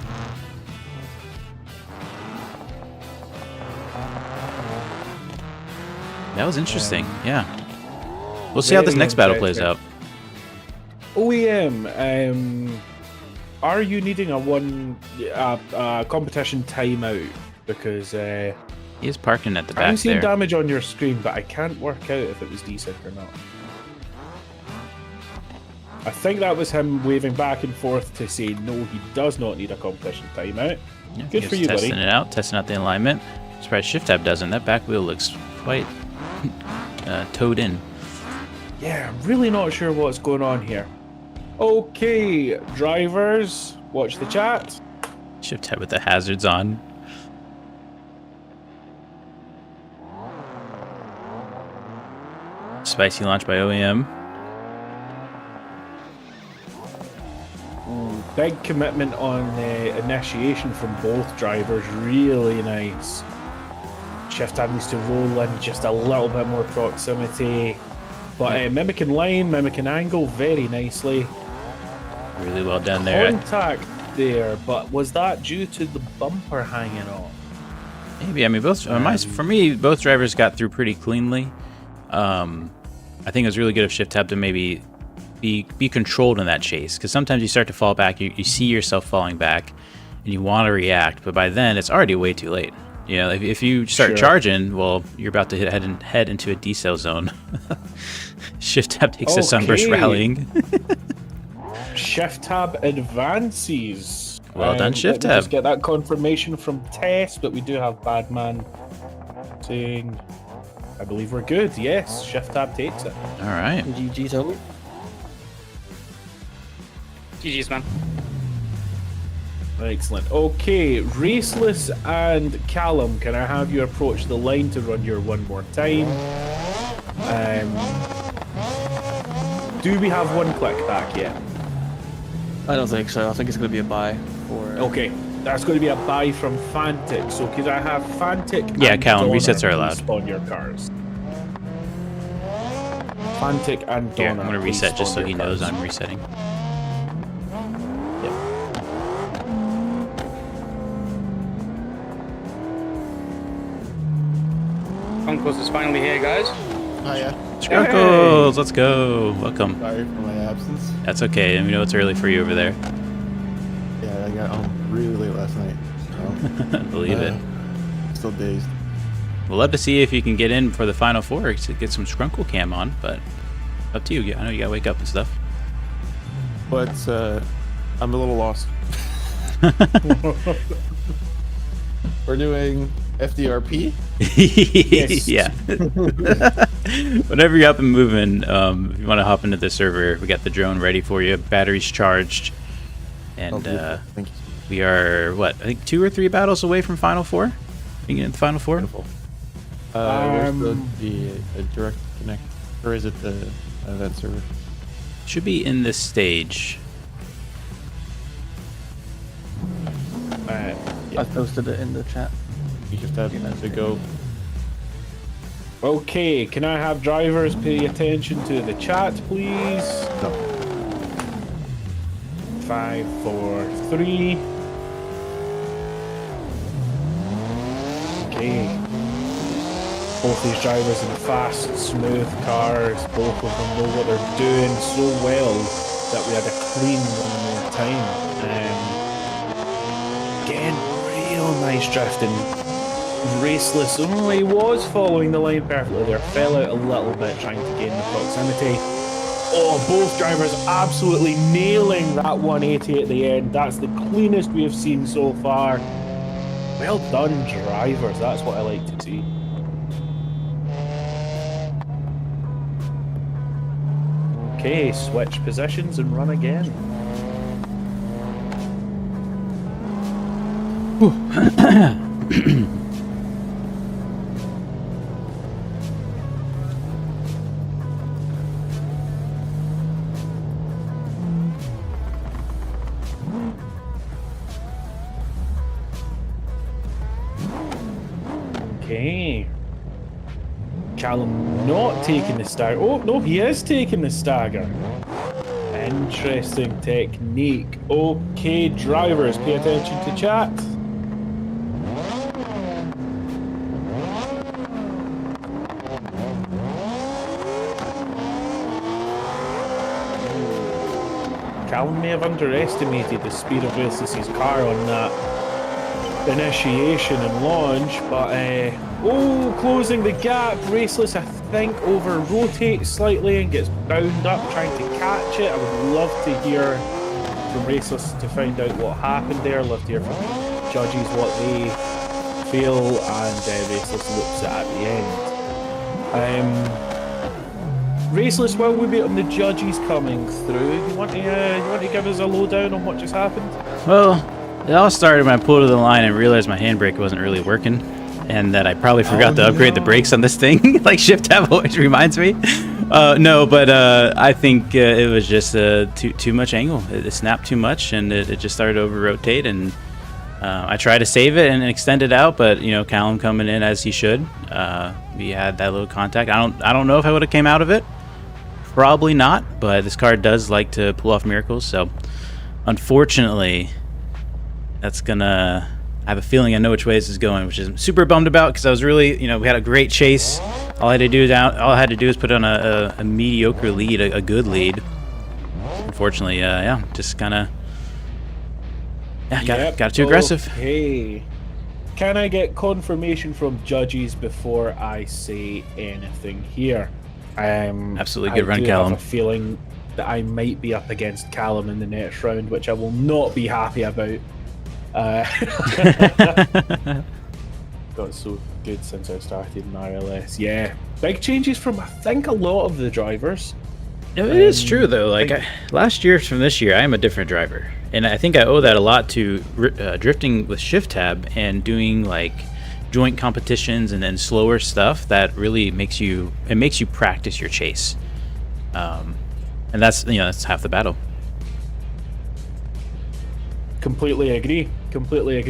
That was interesting. Yeah. We'll see how this next battle plays out. OEM, are you needing a competition timeout? Because he is parking at the back I'm seeing there. damage on your screen, but I can't work out if it was decent or not. I think that was him waving back and forth to say no, he does not need a competition timeout. Yeah, good for you, buddy. Testing out the alignment. I'm surprised shift tab doesn't. That back wheel looks quite towed in. Yeah, I'm really not sure what's going on here. Okay, drivers, watch the chat. Shift tab with the hazards on. Spicy launch by OEM. Big commitment on the initiation from both drivers, really nice. Shift tab needs to roll in just a little bit more proximity. But mimicking line, mimicking angle very nicely. Really well done there. Contact there, but was that due to the bumper hanging off? Maybe. I mean, both for me, both drivers got through pretty cleanly. I think it was really good of shift tab to maybe be controlled in that chase, because sometimes you start to fall back, you see yourself falling back, and you want to react, but by then it's already way too late. You know, if you start charging, well, you're about to head into a decel zone. Shift tab takes a sunburst rallying. Shift tab advances. Well done, shift tab. Let's get that confirmation from Tess, but we do have Badman saying, I believe we're good. Yes, shift tab takes it. All right. GG, Toby. GG's, man. Excellent. Okay, Raceless and Callum, can I have you approach the line to run your one more time? Do we have one click back yet? I don't think so. I think it's going to be a buy for. Okay, that's going to be a buy from Fantic. So could I have Fantic? Yeah, and Callum, Donna resets are allowed. Spawn your cars. Fantic and Donna. Here, I'm going to reset just so he knows cars. I'm resetting. Uncles is finally here, guys. Hiya. Scrunkles, let's go. Welcome. Sorry for my absence. That's okay, and we know it's early for you over there. Yeah, I got home really late last night. So, Believe it. still dazed. We'll love to see if you can get in for the final four to get some Scrunkle Cam on, but up to you. I know you gotta wake up and stuff. But I'm a little lost. We're doing FDRP? Yes. Yeah. Whenever you're up and moving, if you want to hop into the server, we got the drone ready for you. Batteries charged. And Thank you. we are, what, I think 2 or 3 battles away from Final Four? You get in the Final Four? Beautiful. Where's the direct connect? Or is it the event server? Should be in this stage. I posted it in the chat. You just have to go. Okay, can I have drivers pay attention to the chat, please? No. 5, 4, 3. Okay. Both these drivers in fast, smooth cars. Both of them know what they're doing so well that we had a clean one more time. Again, real nice drifting. Raceless only was following the line perfectly there. Fell out a little bit trying to gain the proximity. Oh, both drivers absolutely nailing that 180 at the end. That's the cleanest we have seen so far. Well done, drivers. That's what I like to see. Okay, switch positions and run again. Okay. Callum not taking the stagger. Oh, no, he is taking the stagger. Interesting technique. Okay, drivers, pay attention to chat. Callum may have underestimated the speed of Raceless's car on that initiation and launch, but closing the gap. Raceless, I think, over rotates slightly and gets bound up trying to catch it. I would love to hear from Raceless to find out what happened there. Love to hear from judges what they feel, and Raceless looks at the end. Raceless, while we wait on the judges coming through, you want to give us a lowdown on what just happened? Well, it all started when I pulled to the line and realized my handbrake wasn't really working, and that I probably forgot to upgrade the brakes on this thing. Like Shift Tab always reminds me. No, but I think it was just too much angle. It snapped too much, and it just started to over-rotate. And I tried to save it and extend it out, but Callum coming in as he should. We had that little contact. I don't know if I would have came out of it. Probably not, but this car does like to pull off miracles. So, unfortunately, that's gonna. I have a feeling I know which way this is going, which I'm super bummed about because I was really, we had a great chase. All I had to do is put on a mediocre lead, a good lead. Unfortunately, just kind of, got too aggressive. Okay. Can I get confirmation from judges before I say anything here? Absolutely, good run, I Callum. have a feeling that I might be up against Callum in the next round, which I will not be happy about. Got so good since I started in RLS. Yeah, big changes from I think a lot of the drivers. It is true though. Like last year from this year, I am a different driver, and I think I owe that a lot to drifting with Shift Tab and doing like joint competitions and then slower stuff that really makes you practice your chase, and that's half the battle. Completely agree.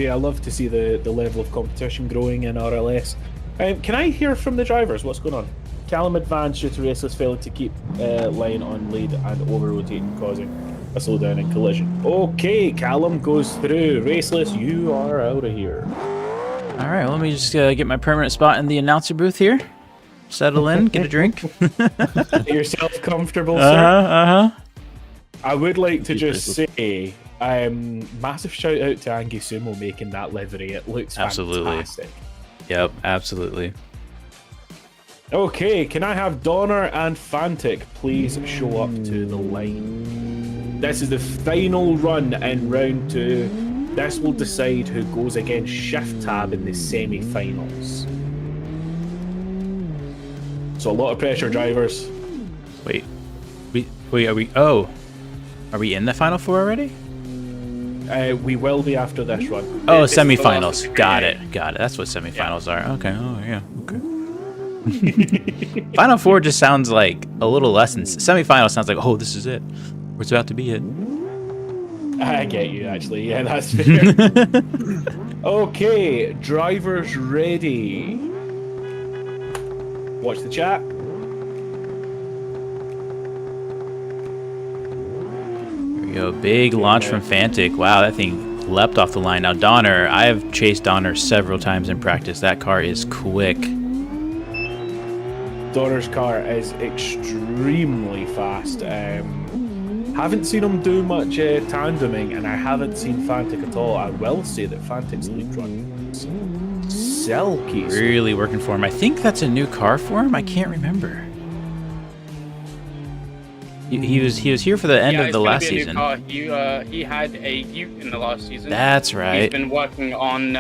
I love to see the level of competition growing in RLS. Can I hear from the drivers? What's going on? Callum advanced due to Raceless failing to keep line on lead and over-rotating, causing a slowdown and collision. Okay, Callum goes through. Raceless, you are out of here. All right, well, let me just get my permanent spot in the announcer booth here. Settle in, get a drink. Get yourself comfortable, sir. I would like to just say, massive shout out to Angie Sumo making that livery. It looks absolutely fantastic. Yep, absolutely. Okay, can I have Donner and Fantic please show up to the line? This is the final run in round 2. This will decide who goes against Shift Tab in the semi-finals. So a lot of pressure, drivers. Wait, are we? Oh, are we in the final 4 already? We will be after this run. Oh, This is the semifinals. last- Got it. That's what semifinals are. Okay. Oh yeah. Okay. Final 4 just sounds like a little less than semifinal. Sounds like, oh, this is it. It's about to be it. I get you, actually. Yeah, that's fair. Okay, drivers ready. Watch the chat. Here we go. Big launch from Fantic. Wow, that thing leapt off the line. Now Donner, I have chased Donner several times in practice. That car is quick. Donner's car is extremely fast. Haven't seen him do much tandeming, and I haven't seen Fantic at all. I will say that Fantic's lead run is silky. Really working for him. I think that's a new car for him. I can't remember. He was here for the end of it's the gonna last be a new season. car. He had a Ute in the last season. That's right. He's been working on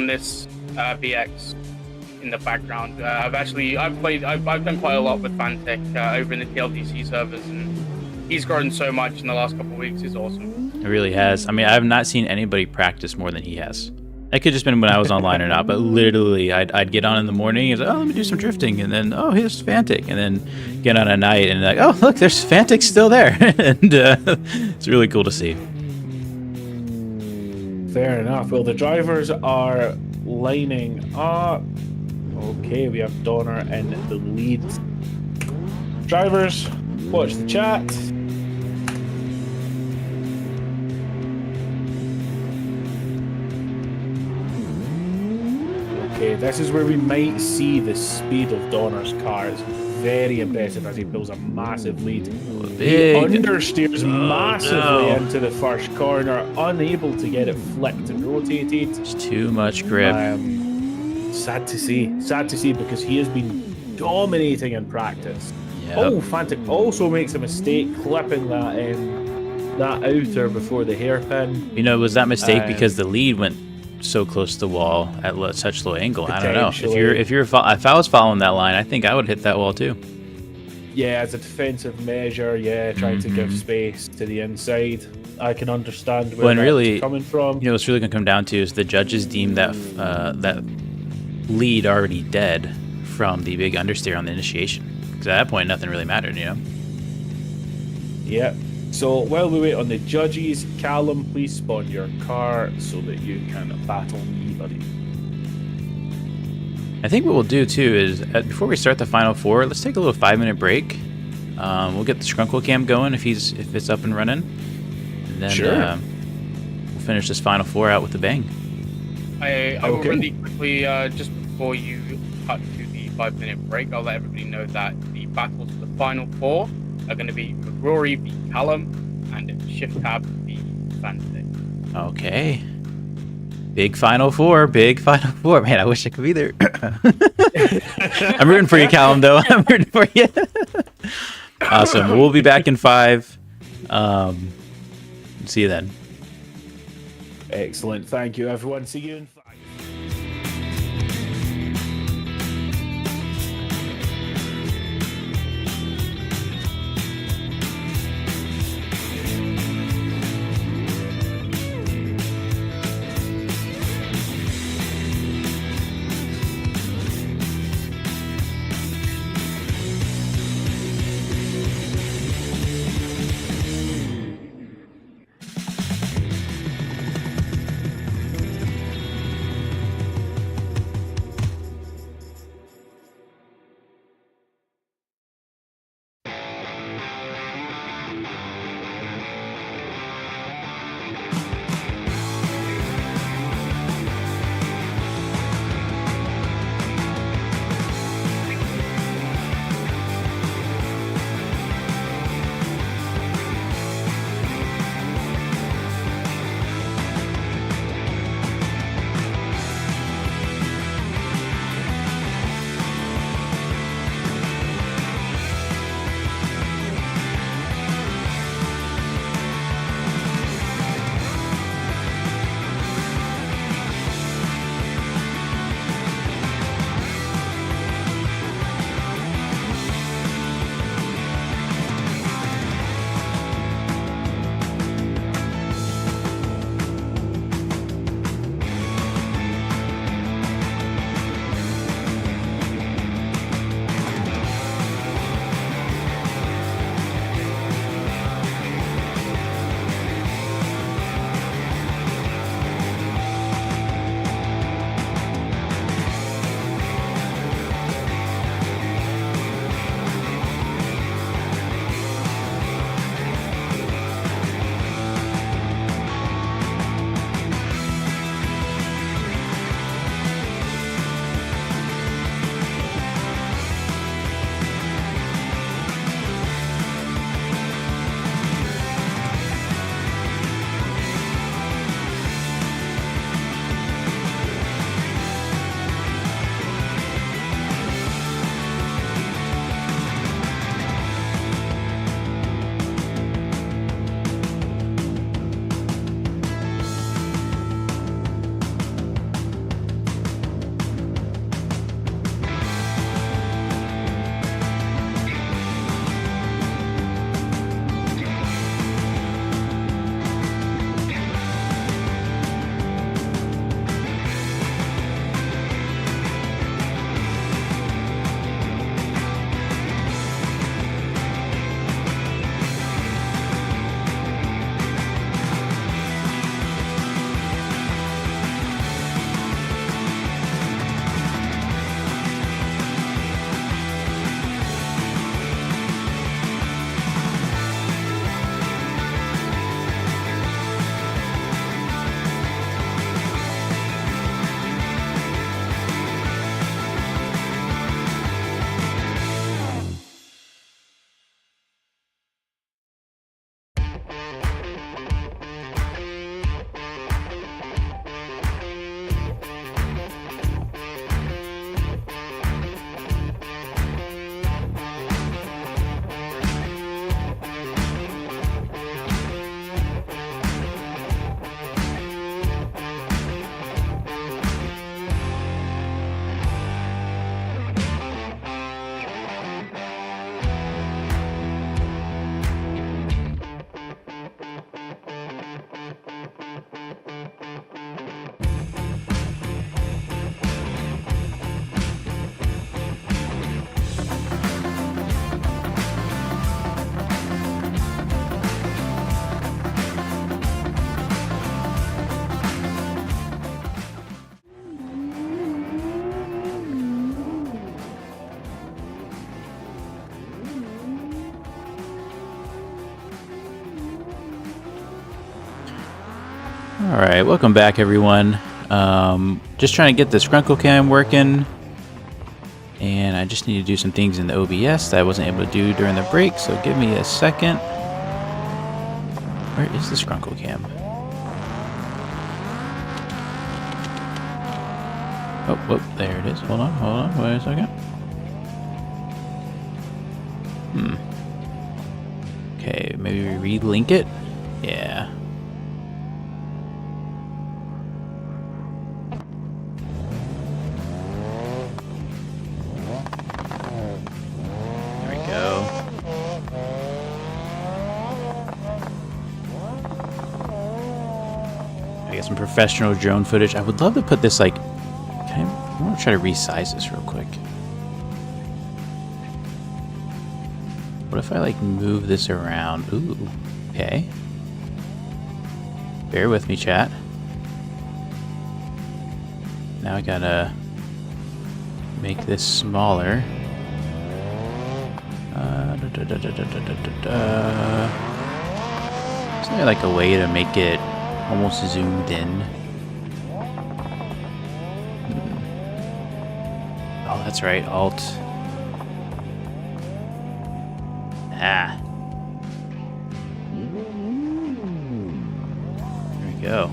this BX in the background. I've done quite a lot with Fantic over in the TLDC servers, and he's grown so much in the last couple of weeks. It's awesome. It really has. I mean, I've not seen anybody practice more than he has. It could just been when I was online or not, but literally, I'd get on in the morning and say, oh, let me do some drifting, and then, oh, here's Fantic, and then get on at night and like, oh, look, there's Fantic still there, and it's really cool to see. Fair enough. Well, the drivers are lining up. Okay, we have Donner in the lead. Drivers, watch the chat. Okay, this is where we might see the speed of Donner's car. It's very impressive as he pulls a massive lead. Big. He understeers massively into the first corner, unable to get it flipped and rotated. It's too much grip. Sad to see because he has been dominating in practice. Yep. Oh, Fantic also makes a mistake clipping that outer before the hairpin. You know, was that mistake because the lead went so close to the wall at such low angle? I don't know. If I was following that line, I think I would hit that wall too. Yeah, as a defensive measure, trying to give space to the inside. I can understand where that's coming from. You know, what's really going to come down to is the judges deem that that lead already dead from the big understeer on the initiation. Because at that point, nothing really mattered, you know? Yeah. So while we wait on the judges, Callum, please spawn your car so that you can battle me, buddy. I think what we'll do too is before we start the final 4, let's take a little 5-minute break. We'll get the Scrunkle Cam going if it's up and running, and then we'll finish this final 4 out with a bang. I will really quickly, just before you cut to the 5-minute break, I'll let everybody know that the battles for the final 4 are going to be McGrory v Callum and Shift Tab v Fantic. Okay. Big final 4. Man, I wish I could be there. I'm rooting for you, Callum, though. I'm rooting for you. Awesome. We'll be back in 5. See you then. Excellent. Thank you, everyone. See you in 5. Alright, welcome back everyone. Just trying to get the Scrunkle Cam working. And I just need to do some things in the OBS that I wasn't able to do during the break, so give me a second. Where is the Scrunkle Cam? Oh, there it is. Hold on, wait a second. Okay, maybe we relink it? Yeah. There we go. I got some professional drone footage. I would love to put this like... I want to try to resize this real quick. What if I like move this around? Ooh, okay. Bear with me, chat. Now I gotta make this smaller. Is there like a way to make it almost zoomed in? Oh, that's right, Alt. Ah. There we go.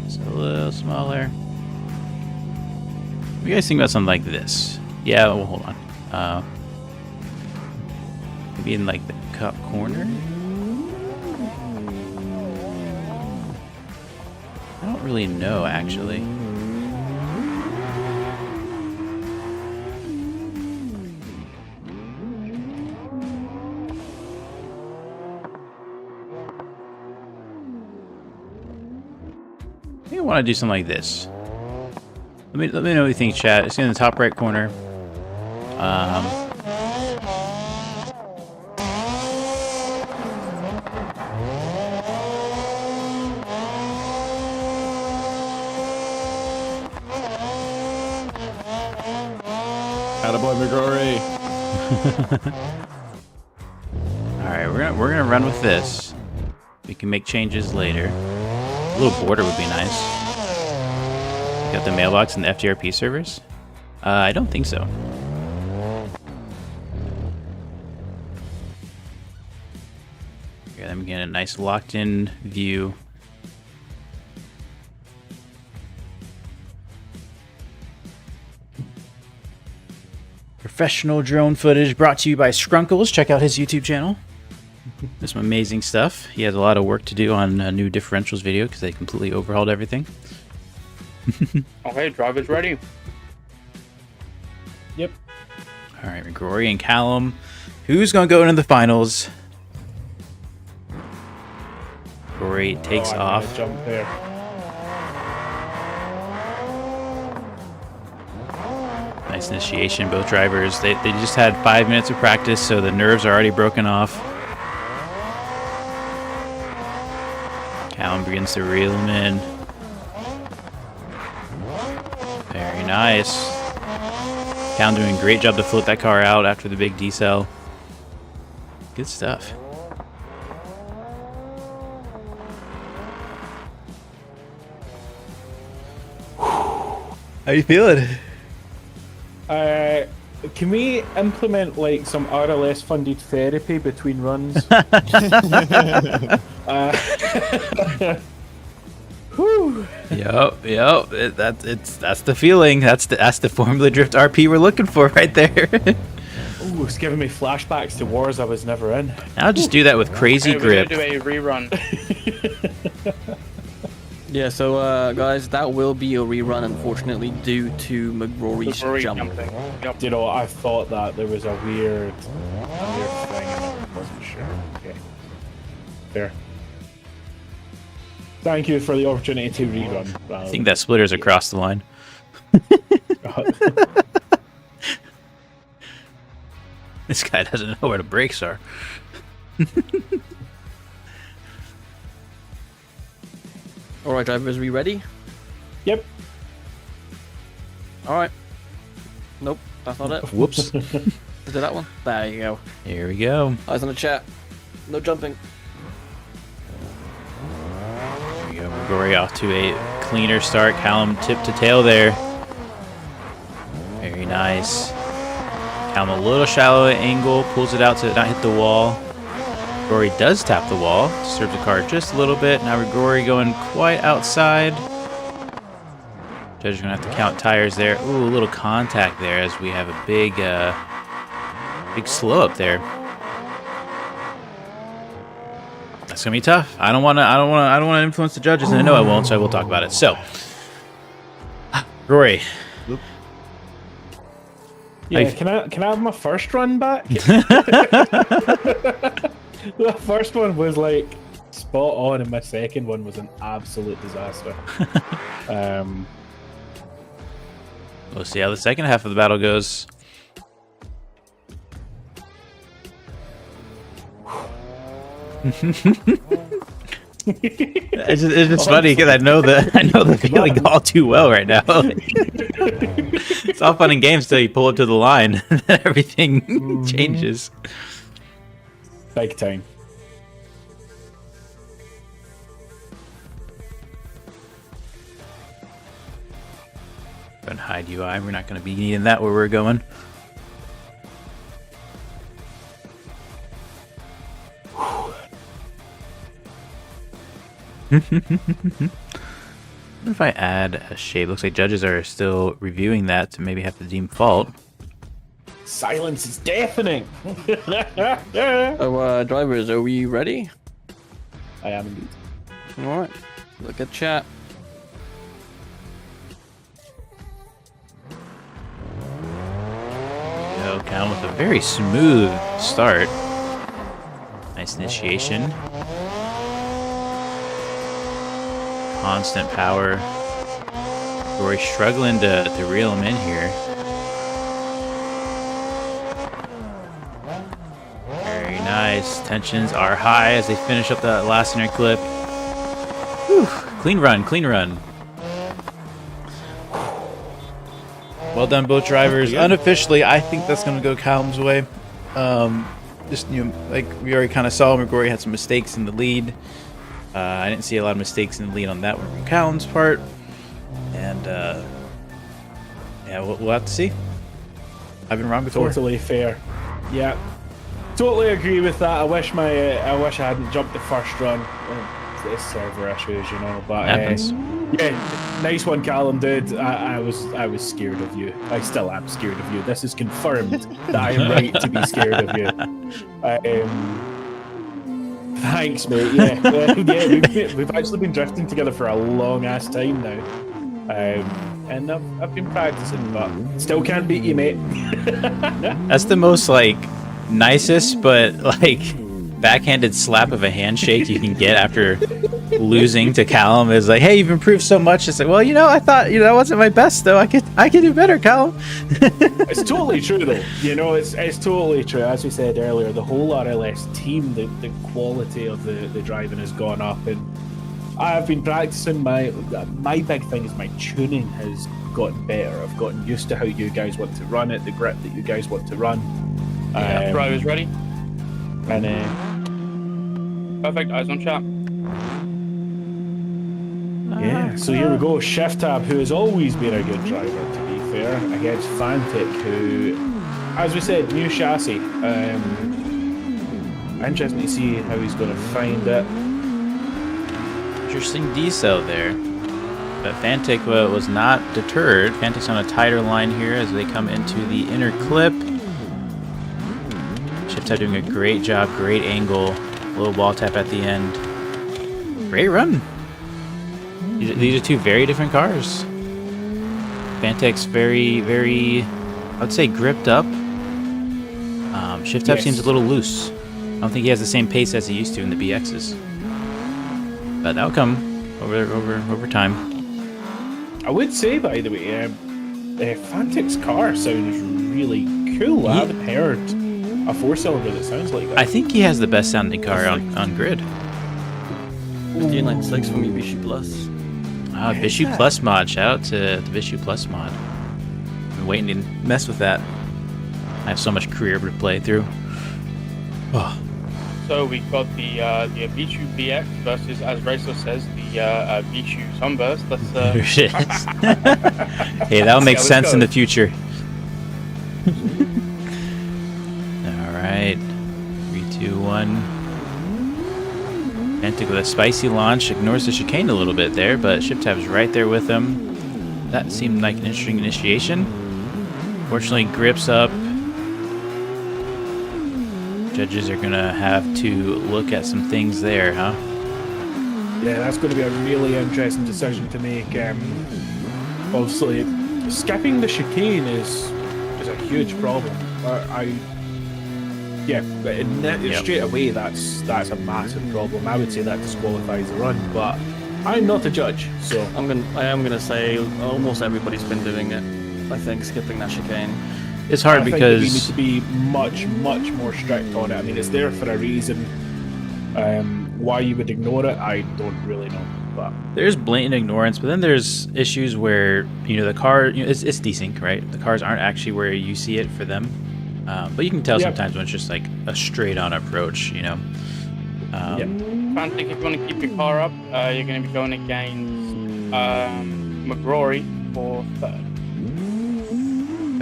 It's a little smaller. What do you guys think about something like this? Yeah, well, hold on. Maybe in like the cup corner? I don't really know, actually. I want to do something like this. Let me know what you think, chat. It's in the top right corner. Attaboy, McGrory. All right, we're gonna run with this. We can make changes later. A little border would be nice. Got the mailbox and the FDRP servers? I don't think so. Okay, then we get a nice locked-in view. Professional drone footage brought to you by Scrunkles. Check out his YouTube channel. There's some amazing stuff. He has a lot of work to do on a new differentials video because they completely overhauled everything. Okay, driver's ready. Yep. All right, McGrory and Callum. Who's going to go into the finals? McGrory takes I'm off. gonna jump there. Nice initiation, both drivers. They just had 5 minutes of practice, so the nerves are already broken off. Callum begins to reel him in. Very nice. Callum doing a great job to float that car out after the big decel. Good stuff. How you feeling? Can we implement like some RLS funded therapy between runs? Whew. Yep. That's the feeling. That's the Formula Drift RP we're looking for right there. Ooh, it's giving me flashbacks to wars I was never in. I'll just do that with crazy Hey, grip. we're gonna do a rerun. Yeah, so guys, that will be a rerun, unfortunately, due to McGrory's jump. Jumping. Yep. You know, I thought that there was a weird thing and I wasn't sure. Okay. There. Thank you for the opportunity to rerun. I think that splitter's across the line. This guy doesn't know where the brakes are. Alright, drivers, are we ready? Yep. Alright. Nope, that's not it. Whoops. Is it that one? There you go. Here we go. Eyes on the chat. No jumping. McGrory off to a cleaner start. Callum tip to tail there. Very nice. Callum a little shallow at angle, pulls it out to not hit the wall. McGrory does tap the wall, disturbs the car just a little bit. Now McGrory going quite outside. Judge is going to have to count tires there. Ooh, a little contact there as we have a big, big slow up there. That's gonna be tough. I don't want to influence the judges, and I know I won't, so I will talk about it. So, Rory. Yeah, can I have my first run back? The first one was like spot on, and my second one was an absolute disaster. We'll see how the second half of the battle goes. It's just funny because I know the feeling all too well right now. It's all fun and games till you pull up to the line and everything changes. Big time. Go and hide UI. We're not going to be needing that where we're going. What if I add a shade? Looks like judges are still reviewing that to maybe have to deem fault. Silence is deafening. So, drivers, are we ready? I am indeed. All right. Look at chat. Go Cal with a very smooth start. Nice initiation. Constant power. Rory struggling to reel him in here. Very nice. Tensions are high as they finish up that last inner clip. Whew. Clean run, clean run. Well done, both drivers. Unofficially, I think that's going to go Callum's way. Just, you know, like we already kind of saw, McGrory had some mistakes in the lead. I didn't see a lot of mistakes in the lead on that one from Callum's part. And, yeah, we'll have to see. I've been wrong before. Totally fair. Yeah. Totally agree with that. I wish I hadn't jumped the first run. It's server issues, you know. But happens. yeah, nice one, Callum, dude. I was scared of you. I still am scared of you. This is confirmed that I am right to be scared of you. Thanks, mate. Yeah, we've actually been drifting together for a long ass time now. And I've been practicing, but still can't beat you, mate. That's the most like nicest, but like backhanded slap of a handshake you can get after losing to Callum. Is like, hey, you've improved so much. It's like, well, you know, I thought, you know, that wasn't my best though. I could do better, Callum. It's totally true though. You know, it's totally true. As we said earlier, the whole RLS team, the quality of the driving has gone up, and I've been practicing. My big thing is my tuning has gotten better. I've gotten used to how you guys want to run it, the grip that you guys want to run. Drivers ready? And Perfect. Eyes on chat. yeah, so here we go. Shift Tab, who has always been a good driver, to be fair, against Fantic, who, as we said, new chassis. Interesting to see how he's going to find it. Interesting decel there. But Fantic was not deterred. Fantic's on a tighter line here as they come into the inner clip. Shift Tab doing a great job, great angle. Little wall tap at the end. Great run. These are two very different cars. Fantic's very, very, I would say, gripped up. Shift Tab seems a little loose. I don't think he has the same pace as he used to in the BXs. But that'll come over time. I would say, by the way, Fantic's car sounds really cool. I haven't heard a four-cylinder that sounds like that. I think he has the best sounding car on grid. 1596 from Bishu Plus. Bishu Plus mod. Shout out to the Bishu Plus mod. Been waiting to mess with that. I have so much career to play through. Oh. So we got the Bishu BX versus, as Raceless says, the the Bishu Sunburst. Let's There it is. Hey, that'll make how this sense in the goes. future. All right, 3, 2, 1. Fantic with a spicy launch, ignores the chicane a little bit there, but Shift Tab's right there with him. That seemed like an interesting initiation. Fortunately, grips up. Judges are gonna have to look at some things there, huh? Yeah, that's going to be a really interesting decision to make. Obviously, skipping the chicane is a huge problem. Straight away that's a massive problem. I would say that disqualifies the run, but I'm not the judge, so I am gonna say almost everybody's been doing it. I think skipping that chicane. It's hard I think that we need because to be much more strict on it. I mean, it's there for a reason. Why you would ignore it, I don't really know. But there's blatant ignorance, but then there's issues where the car, it's desync, right? The cars aren't actually where you see it for them, but you can tell sometimes when it's just like a straight-on approach, Fantic, if you want to keep your car up, you're going to be going against McGrory for third.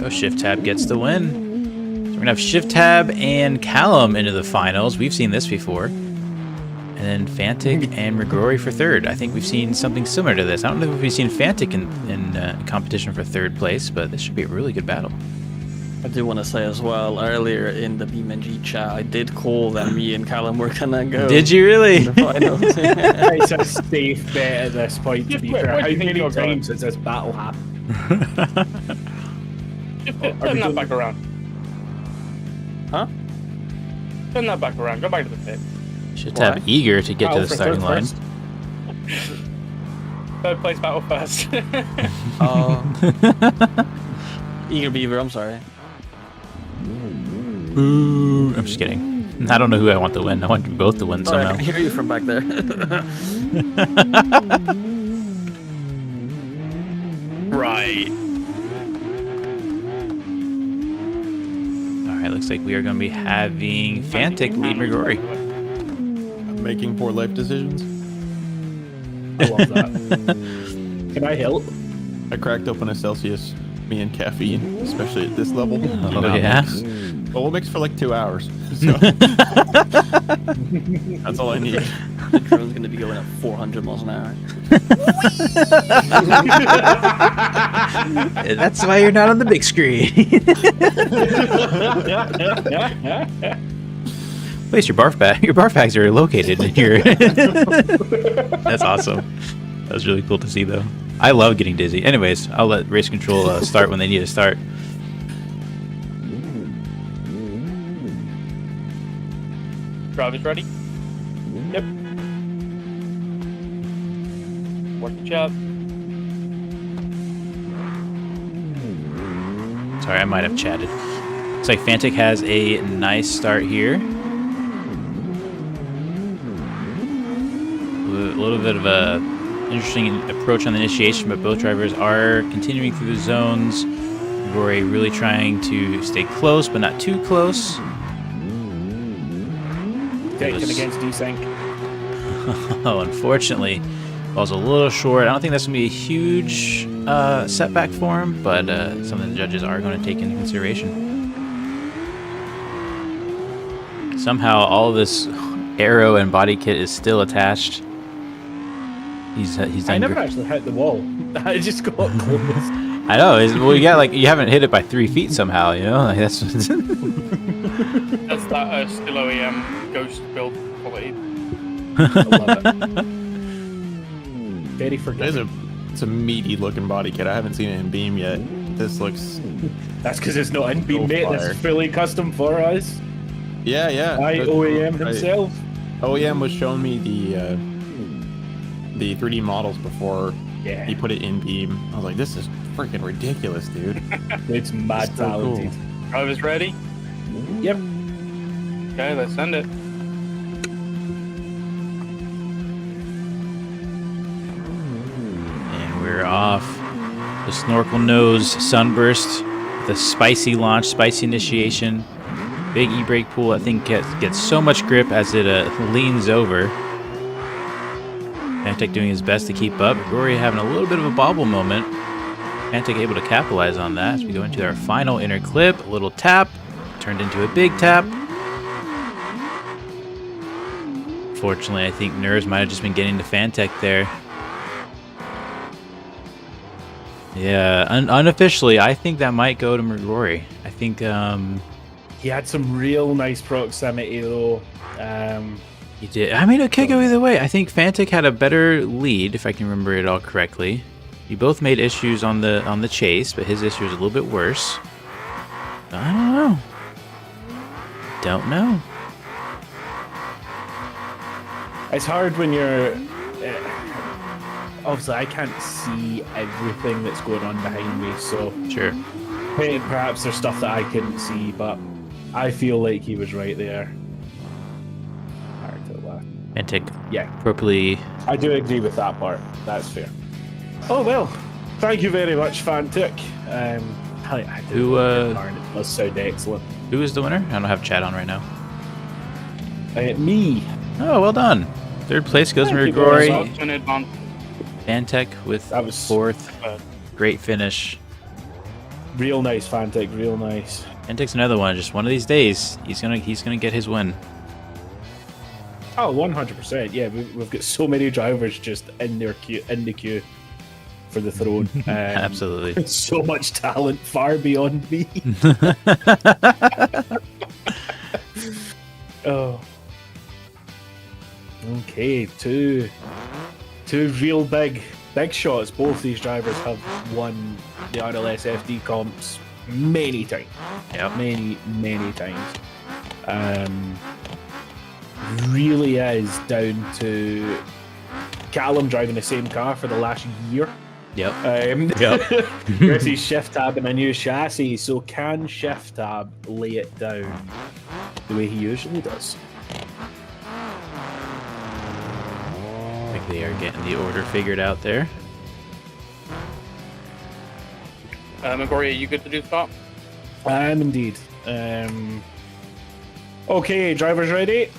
Oh, Shift Tab gets the win. So we're gonna have Shift Tab and Callum into the finals. We've seen this before. And then Fantic and McGrory for third. I think we've seen something similar to this. I don't know if we've seen Fantic in competition for third place, but this should be a really good battle. I do want to say as well, earlier in the BeamNG chat, I did call that me and Callum were gonna go. Did you really? in the finals. it's a safe bet at this point, to be Wait, fair. what How do you think many you're going? times has this battle happened? Just Are we turn that doing- back around. Huh? Turn that back around. Go back to the pit. Shift Tab eager to get to the For starting third line. first. Third place battle first. Eager Beaver, I'm sorry. Boo. I'm just kidding. I don't know who I want to win. I want you both to win Sorry, I somehow. can hear you from back there. Right. All right, looks like we are going to be having Fantic lead McGrory. Making poor life decisions. I love that. Can I help? I cracked open a Celsius, me and caffeine, especially at this level. Oh, yeah? Well, we'll mix for like 2 hours. So. That's all I need. The drone's gonna be going at 400 miles an hour. That's why you're not on the big screen. Place your barf bag. Your barf bags are located in here. That's awesome. That was really cool to see, though. I love getting dizzy. Anyways, I'll let race control start when they need to start. Drivers ready? Yep. Watch the job. Sorry, I might have chatted. Looks like Fantic has a nice start here. A little bit of a interesting approach on the initiation, but both drivers are continuing through the zones. Rory really trying to stay close, but not too close. Taken against desync. Oh, unfortunately, falls a little short. I don't think that's going to be a huge setback for him, but something the judges are going to take into consideration. Somehow, all of this aero and body kit is still attached. He's done I never actually hit the wall. I just got close. I know. Well, you haven't hit it by 3 feet somehow. Like that's. That's that still OEM ghost build quality. I love it. Very forgiving. It's a meaty looking body kit. I haven't seen it in Beam yet. This looks. That's because it's not in Beam, So mate. This fire. is fully custom for us. Yeah. By OEM himself. OEM was showing me the 3D models before Yeah. he put it in Beam. I was like, this is freaking ridiculous, dude. It's mad So cool. talented. Drivers ready? Yep. Okay, let's send it. And we're off. The snorkel nose sunburst, the spicy launch, spicy initiation, big e-brake pull. I think gets so much grip as it leans over. And Fantech doing his best to keep up. Rory having a little bit of a bobble moment. Fantech able to capitalize on that as we go into our final inner clip. A little tap, turned into a big tap. Fortunately, I think nerves might have just been getting to Fantech there. Yeah, unofficially, I think that might go to Rory. I think He had some real nice proximity though. he did. I mean, it could go either way. I think Fantech had a better lead, if I can remember it all correctly. You both made issues on the chase, but his issue was a little bit worse. I don't know. Don't know. It's hard when you're. Obviously, I can't see everything that's going on behind me, so Sure. perhaps there's stuff that I couldn't see, but I feel like he was right there. Hard to laugh. Fantech Yeah, appropriately. I do agree with that part. That's fair. Oh well, thank you very much, Fantic. I Who, it does sound excellent. Who is the winner? I don't have chat on right now. Me. Oh, well done. Third place goes to Thank you, Grigori. guys. In advance. Fantech with That was fourth. Great finish. Real nice, Fantic. Real nice. Fantech's another one. Just one of these days, he's gonna get his win. Oh, 100%. Yeah, we've got so many drivers just in the queue for the throne. Absolutely. So much talent, far beyond me. Oh. Okay, two real big shots. Both these drivers have won the RLS FD comps many times. Yep. Many times. Really is down to Callum driving the same car for the last year. Yep. Yep. Versus Shift Tab and a new chassis. So can Shift Tab lay it down the way he usually does? I think they are getting the order figured out there. McGrory, are you good to do the start? I am indeed. Okay, drivers ready?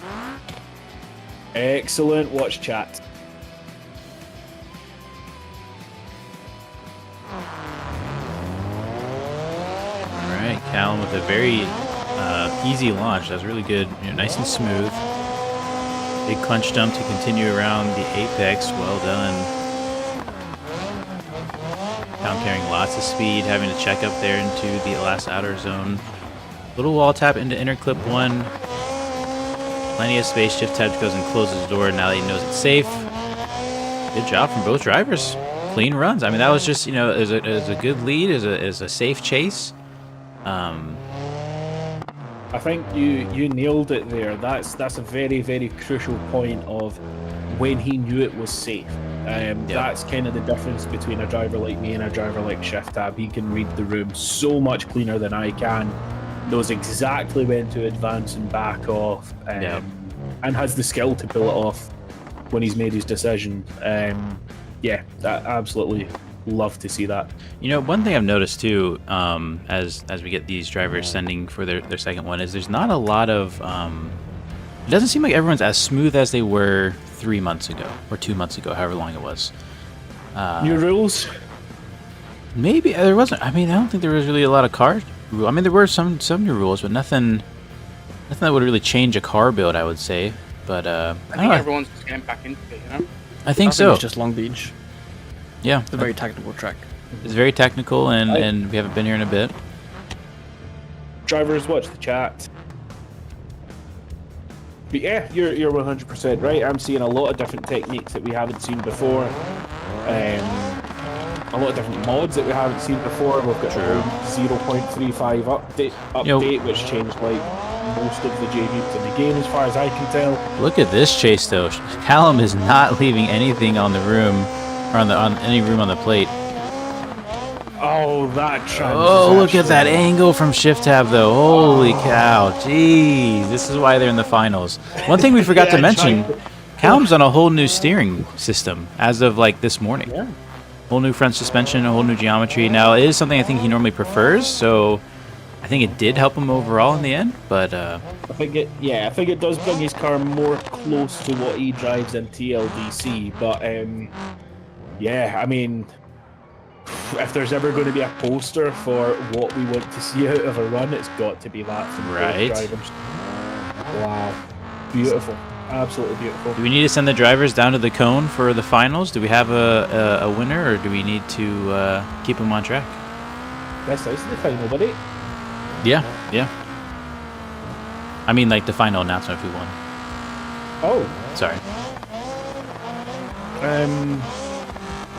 Excellent. Watch chat. Alright, Callum with a very easy launch. That was really good. Nice and smooth. Big clutch dump to continue around the apex. Well done. Callum carrying lots of speed, having to check up there into the last outer zone. Little wall tap into inner clip 1. Plenty of space. Shift tab goes and closes the door now that he knows it's safe. Good job from both drivers. Clean runs. I mean, that was just, as a good lead, as a safe chase. I think you nailed it there. That's a very, very crucial point of when he knew it was safe. That's kind of the difference between a driver like me and a driver like Shift Tab. He can read the room so much cleaner than I can. Knows exactly when to advance and back off, and has the skill to pull it off when he's made his decision. Yeah, that absolutely love to see that. One thing I've noticed too, as we get these drivers sending for their second one, is there's not a lot of. It doesn't seem like everyone's as smooth as they were 3 months ago or 2 months ago, however long it was. New rules? Maybe there wasn't. I mean, I don't think there was really a lot of car. I mean, there were some new rules, but nothing that would really change a car build, I would say. But I think everyone's just getting back into it, I think so. It's just Long Beach. Yeah, It's a very technical track. It's very technical, and we haven't been here in a bit. Drivers, watch the chat. But yeah, you're 100% right. I'm seeing a lot of different techniques that we haven't seen before. A lot of different mods that we haven't seen before. We've got the 0.35 update, which changed like most of the JVs in the game, as far as I can tell. Look at this chase, though. Callum is not leaving anything on the room, or on any room on the plate. Oh, that transition. Oh, look at that angle from Shift Tab, though. Holy cow. Jeez. This is why they're in the finals. One thing we forgot to mention, Callum's on a whole new steering system as of like this morning. Whole new front suspension, a whole new geometry. Now, it is something I think he normally prefers, so I think it did help him overall in the end, but I think it does bring his car more close to what he drives in TLDC. But yeah, I mean, if there's ever going to be a poster for what we want to see out of a run, it's got to be that from both Right. drivers. Wow, beautiful, absolutely beautiful. do we need to send the drivers down to the cone for the finals? Do we have a winner, or do we need to keep them on track? That's nice in the final, buddy. Yeah. I mean, like the final announcement if we won. Oh, Sorry.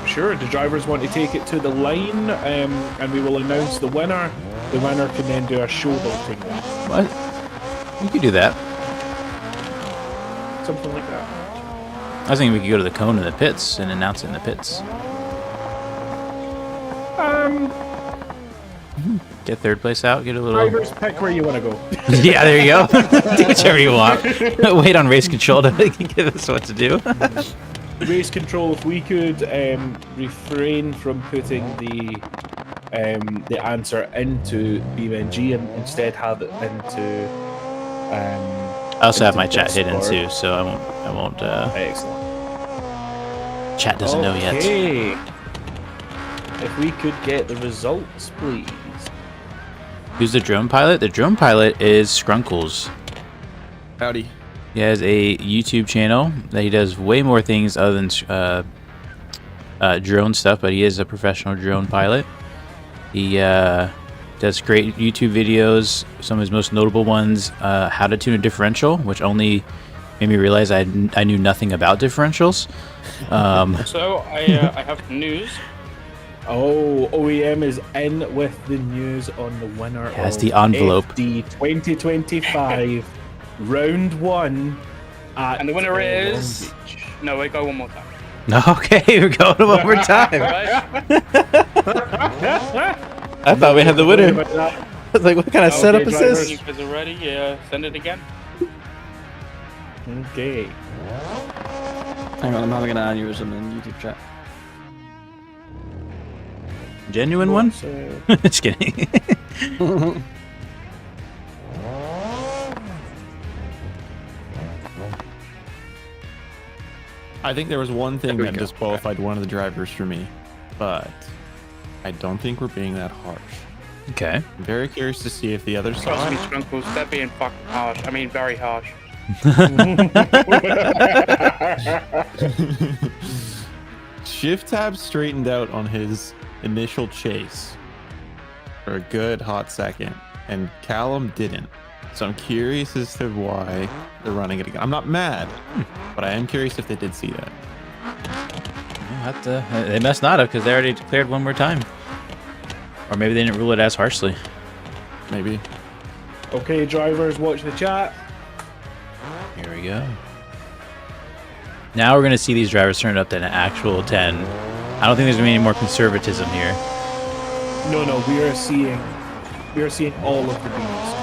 Sure. The drivers want to take it to the line, and we will announce the winner. The winner can then do a showboating, What? We could do that. something like that. I was thinking we could go to the cone in the pits and announce it in the pits. Get third place out. Get a little. Drivers, pick where you want to go. Yeah, there you go. Do whichever you want. Wait on race control to give us what to do. Race control. If we could refrain from putting the answer into BeamNG and instead have it into. I also have my chat hidden Discord. too, so I won't. Excellent. Chat doesn't know yet. Okay. If we could get the results, please. Who's the drone pilot? The drone pilot is Scrunkles. Howdy. He has a YouTube channel that he does way more things other than drone stuff, but he is a professional drone pilot. He does great YouTube videos. Some of his most notable ones, how to tune a differential, which only made me realize I knew nothing about differentials. So I have news. Oh, OEM is in with the news on the winner Has of the envelope. FD 2025 round 1 at And the winner Long is... Beach. No, wait, go one more time. Okay, we're going one more time. I thought we had the winner. I was like, what kind of setup is If this? you guys are ready, send it again. Okay. Hang on, I'm having an aneurysm in YouTube chat. Genuine one? Just kidding. I think there was one thing There we that go. disqualified one of the drivers for me, but I don't think we're being that harsh. Okay. I'm very curious to see if the others saw Trust me, it. Strunkles, they're being fucking harsh. I mean, very harsh. Shift tab straightened out on his initial chase for a good hot second, and Callum didn't. So I'm curious as to why they're running it again. I'm not mad, but I am curious if they did see that. They must not have, because they already declared one more time. Or maybe they didn't rule it as harshly. Maybe. Okay, drivers, watch the chat. Here we go. Now we're going to see these drivers turn it up to an actual 10. I don't think there's going to be any more conservatism here. No, we are seeing all of the beams.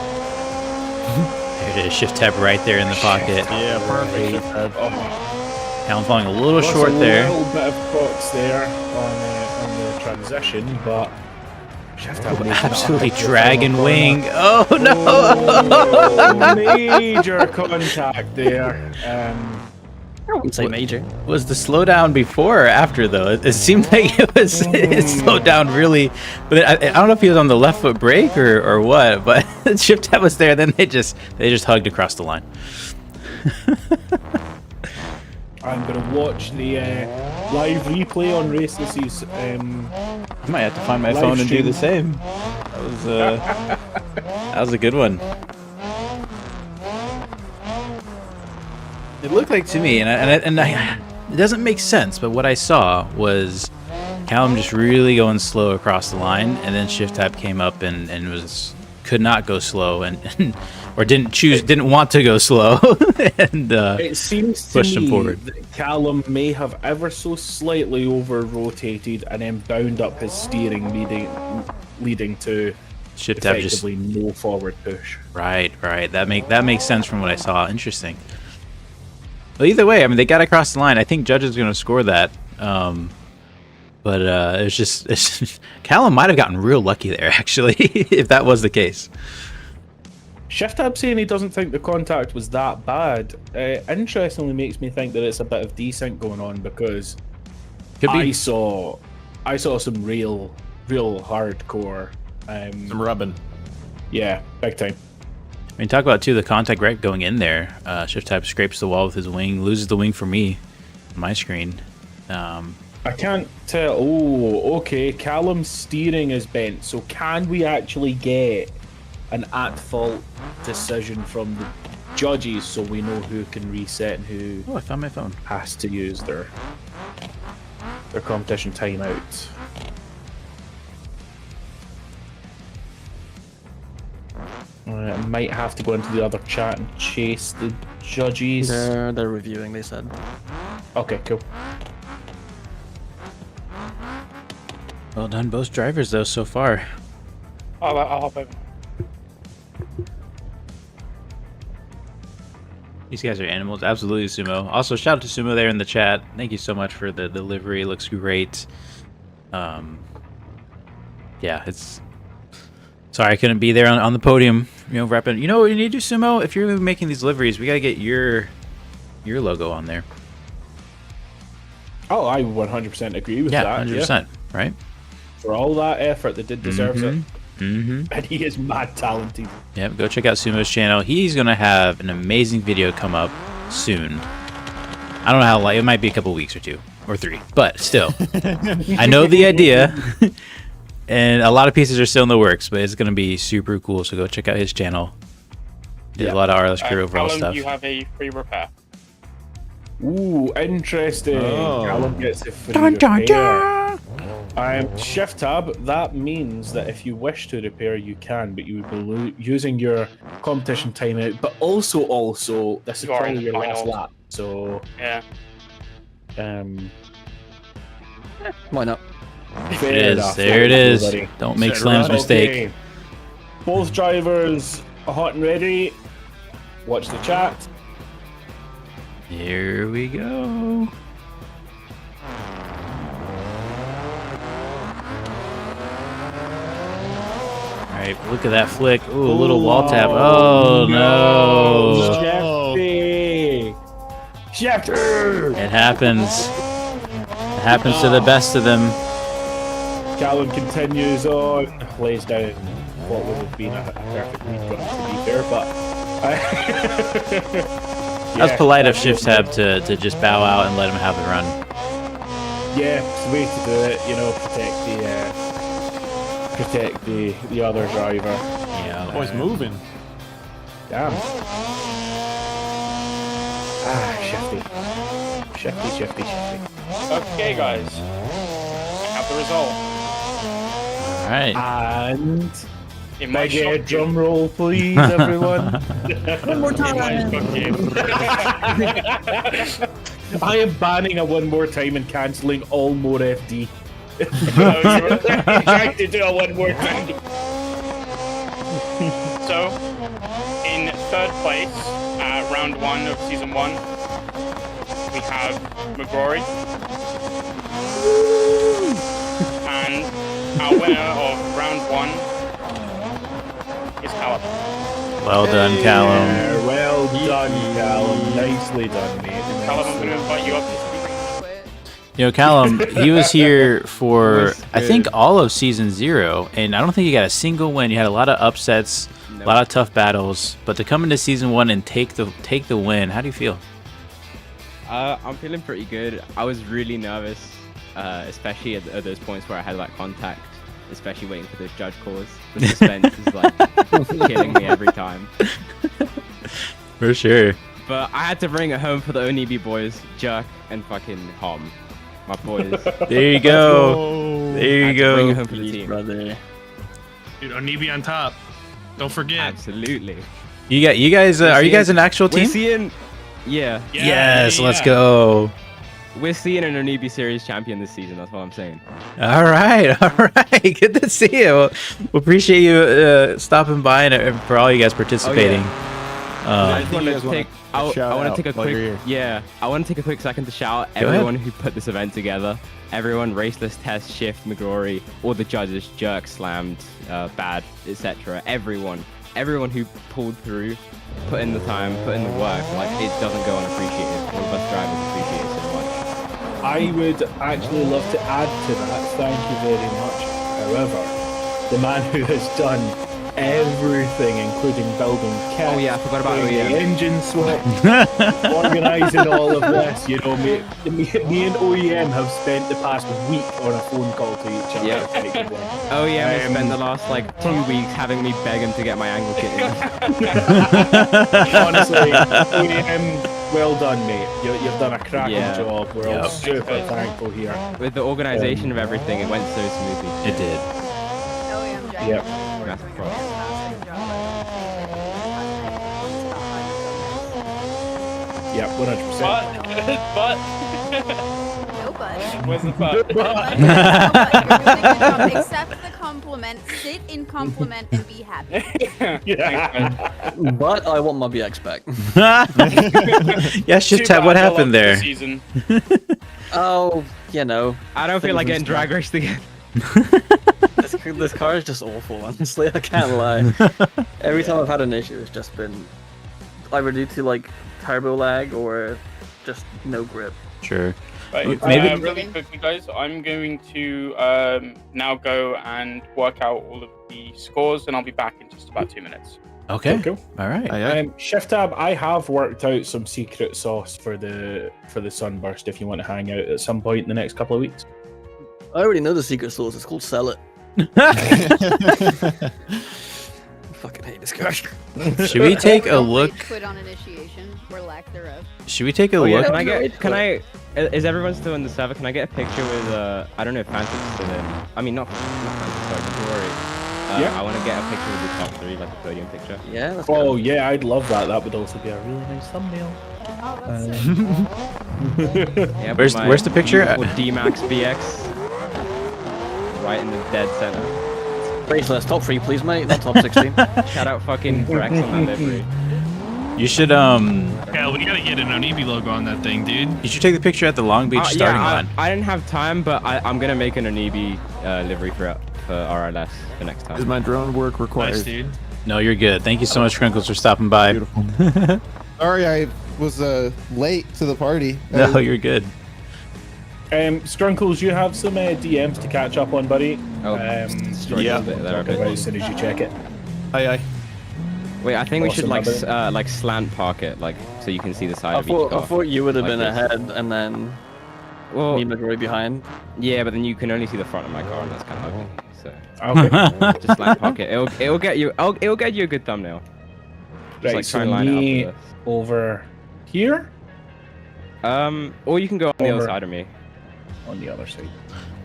There it is, shift tab right there in the pocket. Yeah, perfect. Shift tab. Callum falling a little Lost short there. A little bit of procs there on the transition, but shift tab making it Absolutely up. dragon wing. Oh no! Oh, major contact there. I wouldn't say major. Was the slowdown before or after though? It seemed like it slowed down really, but I don't know if he was on the left foot brake or what. But the shift tab was there. Then they just hugged across the line. I'm gonna watch the live replay on Raceless's. I might have to find my Live phone and do the stream. same. That was a good one. It looked like to me, and it doesn't make sense, but what I saw was Callum just really going slow across the line, and then shift tab came up and could not go slow or didn't want to go slow and It seems to pushed him me forward. that Callum may have ever so slightly over rotated and then bound up his steering, leading to Shift tab just effectively no forward push. right. That makes sense from what I saw. Interesting. Well, either way, I mean, they got across the line. I think judges are going to score that. But it's Callum might have gotten real lucky there, actually, if that was the case. ShiftTab saying he doesn't think the contact was that bad. Interestingly, makes me think that it's a bit of desync going on because Could be. I saw some real hardcore. Some rubbing. Yeah, big time. I mean, talk about too the contact right going in there. ShiftTab scrapes the wall with his wing, loses the wing for me on my screen. I can't tell. Oh, okay. Callum's steering is bent. So can we actually get an at-fault decision from the judges so we know who can reset and who Oh, I found my phone. has to use their competition timeout? I might have to go into the other chat and chase the judges. They're reviewing, they said. Okay, cool. Well done, both drivers though so far. I'll hop over. These guys are animals, absolutely, Sumo. Also, shout out to Sumo there in the chat. Thank you so much for the delivery. It looks great. Yeah, it's. Sorry, I couldn't be there on the podium. You know, repping. You know what you need to do, Sumo? If you're making these deliveries, we gotta get your logo on there. Oh, I 100% agree with Yeah, that. 100%. Right? For all that effort, they did deserve it. Mm-hmm. And he is mad talented. Yep, go check out Sumo's channel. He's gonna have an amazing video come up soon. I don't know how long. It might be a couple weeks or 2 or 3, but still, I know the idea, and a lot of pieces are still in the works. But it's gonna be super cool. So go check out his channel. Did a lot of RLS crew overall Callum, stuff. you have a free repair. Ooh, interesting. Oh. Callum gets a free repair. Shift tab, that means that if you wish to repair, you can, but you would be using your competition timeout. But also, this is You are in probably the your last finals. lap. So, Yeah. Why not? fair It is. enough. There it is. Everybody. Don't make Set Slam's right. mistake. Okay. Both drivers are hot and ready. Watch the chat. Here we go. Alright, look at that flick. Ooh, a little wall tap. Oh no. Shefty! Shefty! It happens. It happens to the best of them. Callum continues on, lays down what would have been a perfect lead run, to be fair, but That's polite of Shift Tab to just bow out and let him have the run. yeah, it's the way to do it, you know, protect the other driver. Yeah. Oh, he's moving. Damn. Shifty. Okay, guys. I have the result. Alright. And It might big shock you. drum roll, please, everyone. One more It might shock you. I am banning a one more time and cancelling all more FD. Trying to do a one more time. So, in third place, round 1 of season 1, we have McGrory. And our winner of round 1 is Callum. Well done, Callum. Yeah, well done, Callum. Nicely done, mate. Callum, I'm going to invite you up to speak. You know, Callum, he was here for, I think, all of Season 0, and I don't think you got a single win. You had a lot of upsets, a lot of tough battles, but to come into Season 1 and take the win, how do you feel? I'm feeling pretty good. I was really nervous, especially at those points where I had that contact, especially waiting for those judge calls. The suspense is like killing me every time. For sure. But I had to bring it home for the Onibi boys, Jerk and fucking Hom. My boys. There you go. There I you had to bring it go. home for the team. Brother. Dude, Onibi on top. Don't forget. Absolutely. You guys, are you guys an actual We're team? seeing, yeah, Yes, let's go. we're seeing an Onibi Series champion this season. That's what I'm saying. All right. Good to see you. We appreciate you stopping by and for all you guys participating. I just think you want guys to wanna take. I shout want to out take a while you're quick. here. Yeah, I want to take a quick second to shout out Go ahead. everyone who put this event together. Everyone, Raceless, Test, Shift, McGrory, all the judges, Jerk, Slammed, Bad, etc. Everyone who pulled through, put in the time, put in the work. Like, it doesn't go unappreciated. All of us drivers appreciate it so much. I would actually love to add to that. Thank you very much. However, the man who has done everything, including building kits, Oh yeah, I forgot about doing the OEM. engine swap, organising all of this. You know, me and OEM have spent the past week on a phone call to each other. Yeah. effectively. Oh yeah, we spent the last like 2 weeks having me beg him to get my angle kit in. Honestly, OEM, well done, mate. You've done a cracking Yeah. job. We're all Yep. super thankful here. With the organisation of everything, it went so smoothly. It did. OEM Jack. Yep. That's Doing a props. fantastic job. Yeah, 100%. But No, bud. where's the but? Accept the compliment, sit in compliment, and be happy. But I want my BX back. Yeah, Shift Too Tab, what bad you'll happened love the there? Season. Oh, you know. I don't feel like getting Things and drag raced again. This car is just awful, honestly. I can't lie. Every time I've had an issue, it's just been either due to like turbo lag or just no grip. Sure. Right, Maybe- really quickly, guys, I'm going to now go and work out all of the scores, and I'll be back in just about 2 minutes. Okay. Cool. All right. Aye, aye. Shift Tab, I have worked out some secret sauce for the Sunburst if you want to hang out at some point in the next couple of weeks. I already know the secret sauce. It's called Sell It. I fucking hate this car. Should we take a look? Quit on initiation or lack thereof. Should we take a Oh yeah, look? can I is everyone still in the server? Can I get a picture with I don't know if Phantom's still in. I mean not Phantom, sorry, Glory. Yeah. I want to get a picture with the top 3, like a podium picture. Yeah, let's Oh go. yeah, I'd love that. That would also be a really nice thumbnail. Oh, that's Yeah, Where's the picture? Or D-Max BX. Right in the dead center. Raceless, top 3 please, mate. Not top 16. Shout out fucking Brex on that livery. You should Yeah, we gotta get an Onibi logo on that thing, dude. you should take the picture at the Long Beach starting line. I didn't have time, but I'm gonna make an Onibi livery for RLS for next Is time. my drone work required? Nice, dude. No, you're good. Thank you so much, Crinkles, for stopping by. Beautiful. Sorry, I was late to the party. No, you're good. Strunkles, you have some DMs to catch up on, buddy. Oh, Yeah. yeah. There a Talk about bit. as soon as you check it. Aye, aye. Wait, I think we should Awesome, like slant park it, like so you can see the side I of each car. thought you would have Like been this. ahead and then Well, me and McRoy behind. yeah, but then you can only see the front of my car, and that's kind of ugly. So Okay. just slant park it. It'll get you. It'll get you a good thumbnail. Just Right, like so try and line it me up with over here this. Or you can go on the other Over. side of me. on the other side.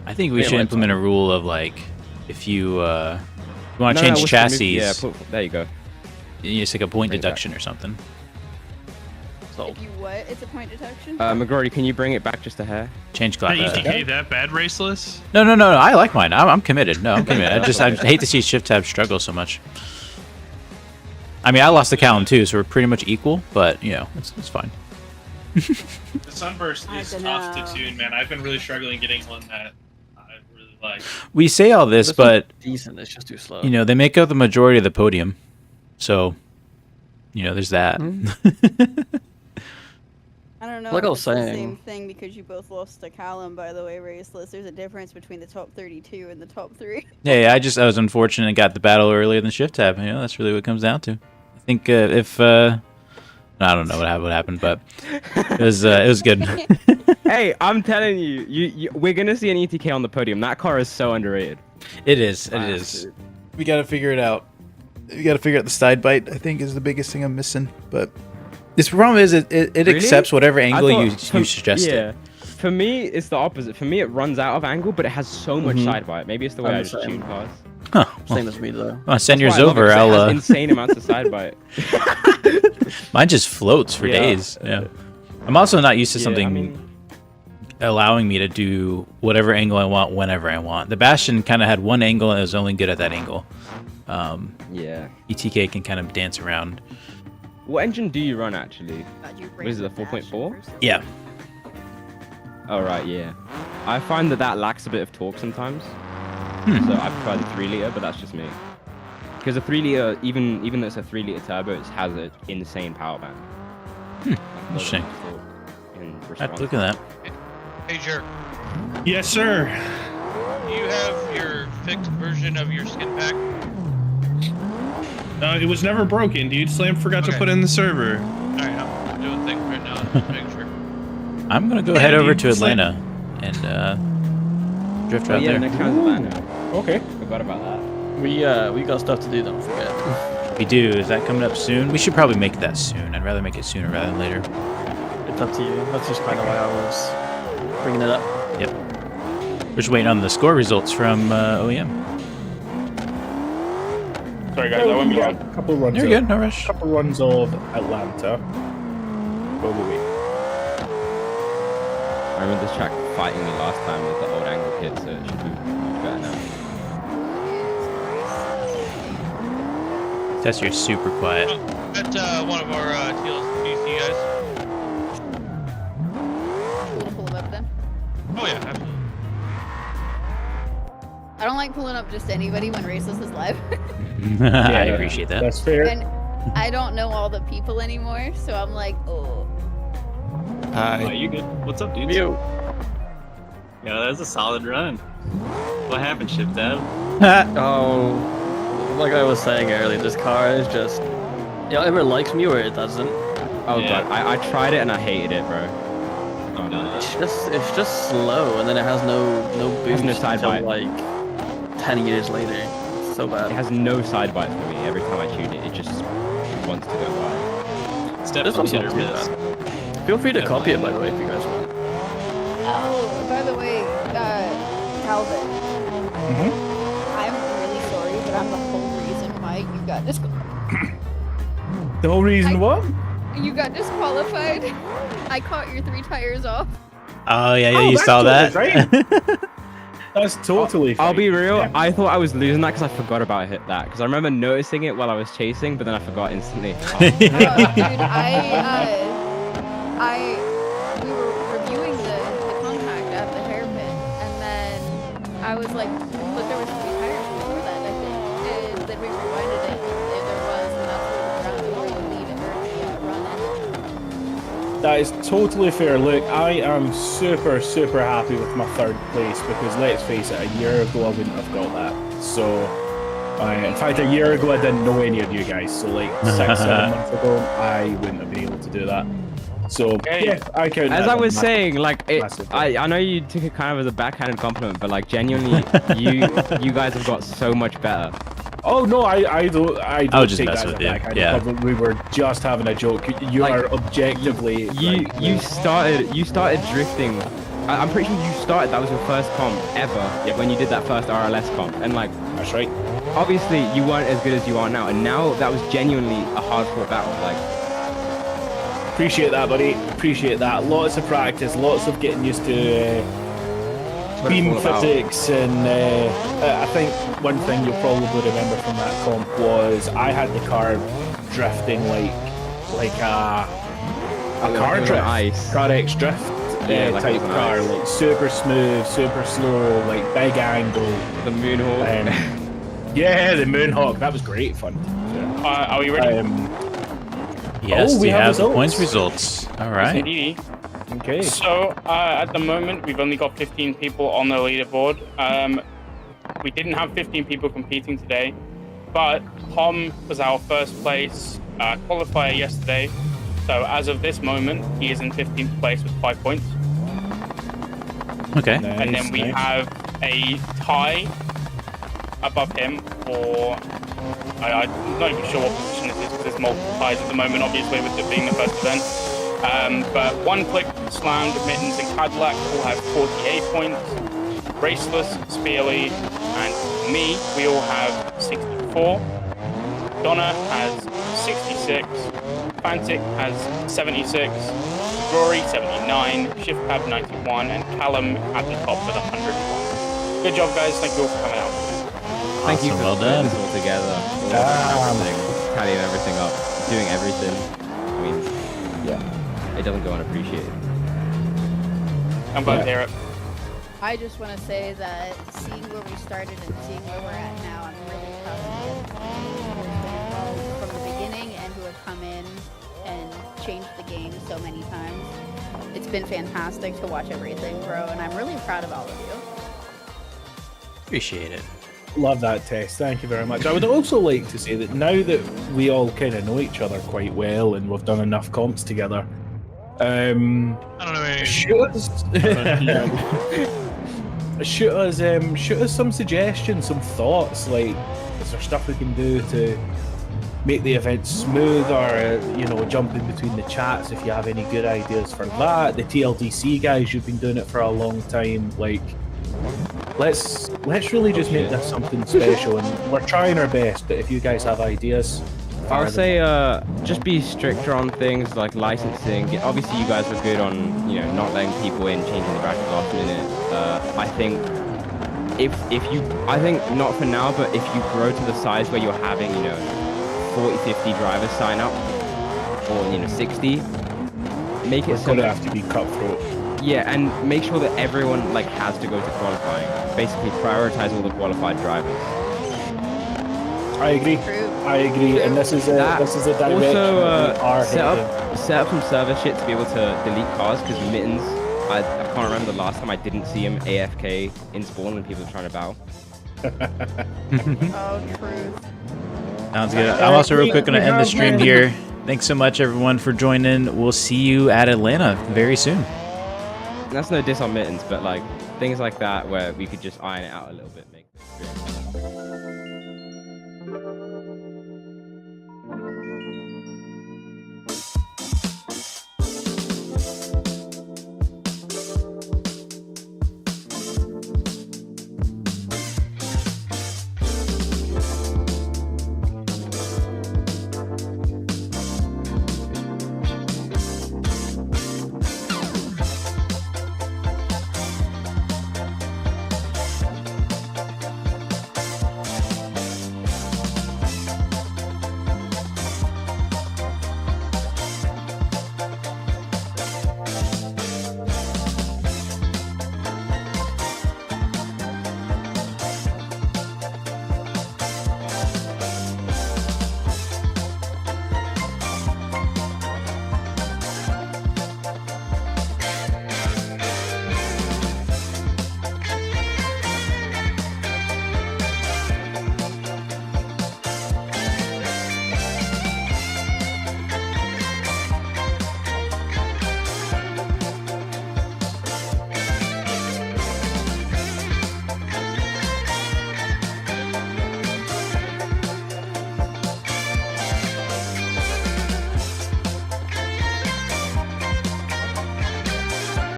I think we Yeah, should right. implement a rule of like, if you want to No, change what's the chassis, Yeah, there you go. it's like a point Bring it back. deduction or something. If you what? It's a point deduction? McGrory, can you bring it back just a hair? Change That class. ETK that bad, Raceless? No. I like mine. I'm committed. No, I'm committed. I hate to see Shift Tab struggle so much. I mean, I lost the Callum too, so we're pretty much equal. But you know, it's fine. The Sunburst I is dunno. tough to tune, man. I've been really struggling getting one that I really like. We say all this, but decent. It's just too slow. you know, they make up the majority of the podium, so you know, there's that. I don't know Like if I was it's the saying- same thing because you both lost to Callum, by the way, Raceless. There's a difference between the top 32 and the top 3. Yeah, I was unfortunate and got the battle earlier than Shift Tab. You know, that's really what it comes down to. I think if I don't know what happened, but it was good. Hey, I'm telling you, we're gonna see an ETK on the podium. That car is so underrated. It is. It is. We got to figure it out. We got to figure out the side bite. I think is the biggest thing I'm missing. But this problem is it Really? accepts whatever angle I you thought- suggest Yeah. it. For me, it's the opposite. For me, it runs out of angle, but it has so much Mm-hmm. side bite. Maybe it's the way I'm I the just same. tune cars. Huh. Same as me though. Well, send That's yours why I love it, over. 'cause it I'll. has insane amounts of side bite. Mine just floats for Yeah. days. Yeah. I'm also not used to Yeah, something I mean, allowing me to do whatever angle I want whenever I want. The Bastion kind of had one angle and it was only good at that angle. yeah. ETK can kind of dance around What engine do you run actually? What is it, the 4.4? Yeah. Oh right, yeah. I find that lacks a bit of torque sometimes. So I prefer the 3-liter, but that's just me. Because the 3-liter, even though it's a 3-liter turbo, it has an insane power band. Interesting. I Have to look at that. Hey, Jerk. Yes, sir. Do you have your fixed version of your skin pack? It was never broken, dude. Slam forgot to Okay. put it in the server. Alright, I'm doing things right now. Just making sure. I'm gonna go head over to Atlanta and drift out yeah, there. next round is Atlanta. Okay. Forgot about that. We got stuff to do, don't forget. We do. Is that coming up soon? We should probably make that soon. I'd rather make it sooner rather than later. It's up to you. That's just kind of why I was bringing it up. Yep. We're just waiting on the score results from OEM. Sorry guys, I won't be long. A couple runs. You're good. No rush. Couple runs of Atlanta. Go away. I remember this track fighting me last time with the old angle kit, so it should be much better now. Tess, you're super quiet. At one of our TLC guys. Pull them up then. Oh yeah, absolutely. I don't like pulling up just anybody when Raceless is live. I appreciate that. That's fair. And I don't know all the people anymore, so I'm like, oh. Hi. You good? What's up, dude? Mew. Yeah, that was a solid run. What happened, Shift Tab? Oh, like I was saying earlier, this car is just... It either likes me or it doesn't. Oh Yeah. god, I tried it and I hated it, bro. Oh no. It's just slow, and then it has no boost no side until bite. like 10 years later. It's so bad. It has no side bite for me. Every time I tune it, it just wants to go by. It's This definitely one's hit not or too miss. bad. Feel free to copy it, by the way, if you guys want. Oh, by the way, Calvin. Mhm. I'm really sorry, but I'm the whole reason why you got disqualified. The whole reason what? You got disqualified. I caught your 3 tires off. Oh yeah, Oh, you that's saw that. totally That's totally fine. I'll be real, Yeah. I thought I was losing that because I forgot about that. Because I remember noticing it while I was chasing, but then I forgot instantly. Dude, we were reviewing the contact at the hairpin, and then I was like, but there was 3 tires before that, I think. And then we rewinded it, and there was, and that's where the lead and run in. That is totally fair. Look, I am super, super happy with my 3rd place because let's face it, a year ago I wouldn't have got that. So, in fact, a year ago I didn't know any of you guys. So, like 6, 7 months ago, I wouldn't have been able to do that. So, yeah, I count. As that I was as saying, like, massive thing. I know you took it kind of as a backhanded compliment, but like, genuinely, you guys have got so much better. Oh no, I don't. I don't just take mess that as with a you, backhand yeah. compliment. We were just having a joke. You Like, are objectively. You started drifting. I'm pretty sure you started. That was your first comp ever when you did that first RLS comp, and like, That's right. obviously you weren't as good as you are now, and now that was genuinely a hard fought battle. Like, Appreciate that, buddy. Appreciate that. Lots of practice. Lots of getting used to what it's beam all about. physics, and I think one thing you'll probably remember from that comp was I had the car drifting like a It car was on drift, ice. car X drift. Yeah, like it type was on car, ice. like super smooth, super slow, like big angle. The Moonhawk. Yeah, the Moonhawk. That was great fun. Are we ready? Yes, we we have have the results. points results. All right. Indeed. Okay. So at the moment, we've only got 15 people on the leaderboard. We didn't have 15 people competing today, but Tom was our first place qualifier yesterday. So as of this moment, he is in 15th place with 5 points. Okay. And then we have a tie above him for... I'm not even sure what position it is because there's multiple ties at the moment, obviously, with it being the first event. But One Click, Slammed, Mittens, and Cadillac all have 48 points. Raceless, Spearly, and me, we all have 64. Donna has 66. Fantic has 76. Rory, 79. Shift Cab, 91. And Callum at the top with 101. Good job, guys. Thank you all for coming out. Thank you Awesome, for well putting done. this all together. Damn. Everything. tallying everything up, doing everything. I mean, Yeah. it doesn't go unappreciated. I'm glad Yeah. to hear it. I just want to say that seeing where we started and seeing where we're at now, I'm really proud of the who has been involved from the beginning and who have come in and changed the game so many times. It's been fantastic to watch everything grow, and I'm really proud of all of you. Appreciate it. Love that, Tess. Thank you very much. I would also like to say that now that we all kind of know each other quite well and we've done enough comps together, I don't know. Any. shoot us, shoot us some suggestions, some thoughts. Like, is there stuff we can do to make the event smoother? You know, jump in between the chats if you have any good ideas for that. The TLDC guys, you've been doing it for a long time. Like, let's really just make this something special, and we're trying our best. But if you guys have ideas, I'll say just be stricter on things like licensing. Obviously, you guys were good on not letting people in, changing the bracket last minute. I think I think not for now, but if you grow to the size where you're having 40, 50 drivers sign up, or 60, make it it's so gonna that have to be cutthroat. yeah, and make sure that everyone has to go to qualifying. Basically, prioritize all the qualified drivers. I agree. I agree, and this is a direction that we are heading. Set up some server shit to be able to delete cars, because Mittens, I can't remember the last time I didn't see him AFK in spawn when people were trying to battle. Oh, truth. Sounds good. I'm also real quick going to end the stream here. Thanks so much, everyone, for joining. We'll see you at Atlanta very soon. And that's no diss on Mittens, but things like that where we could just iron it out a little bit. Make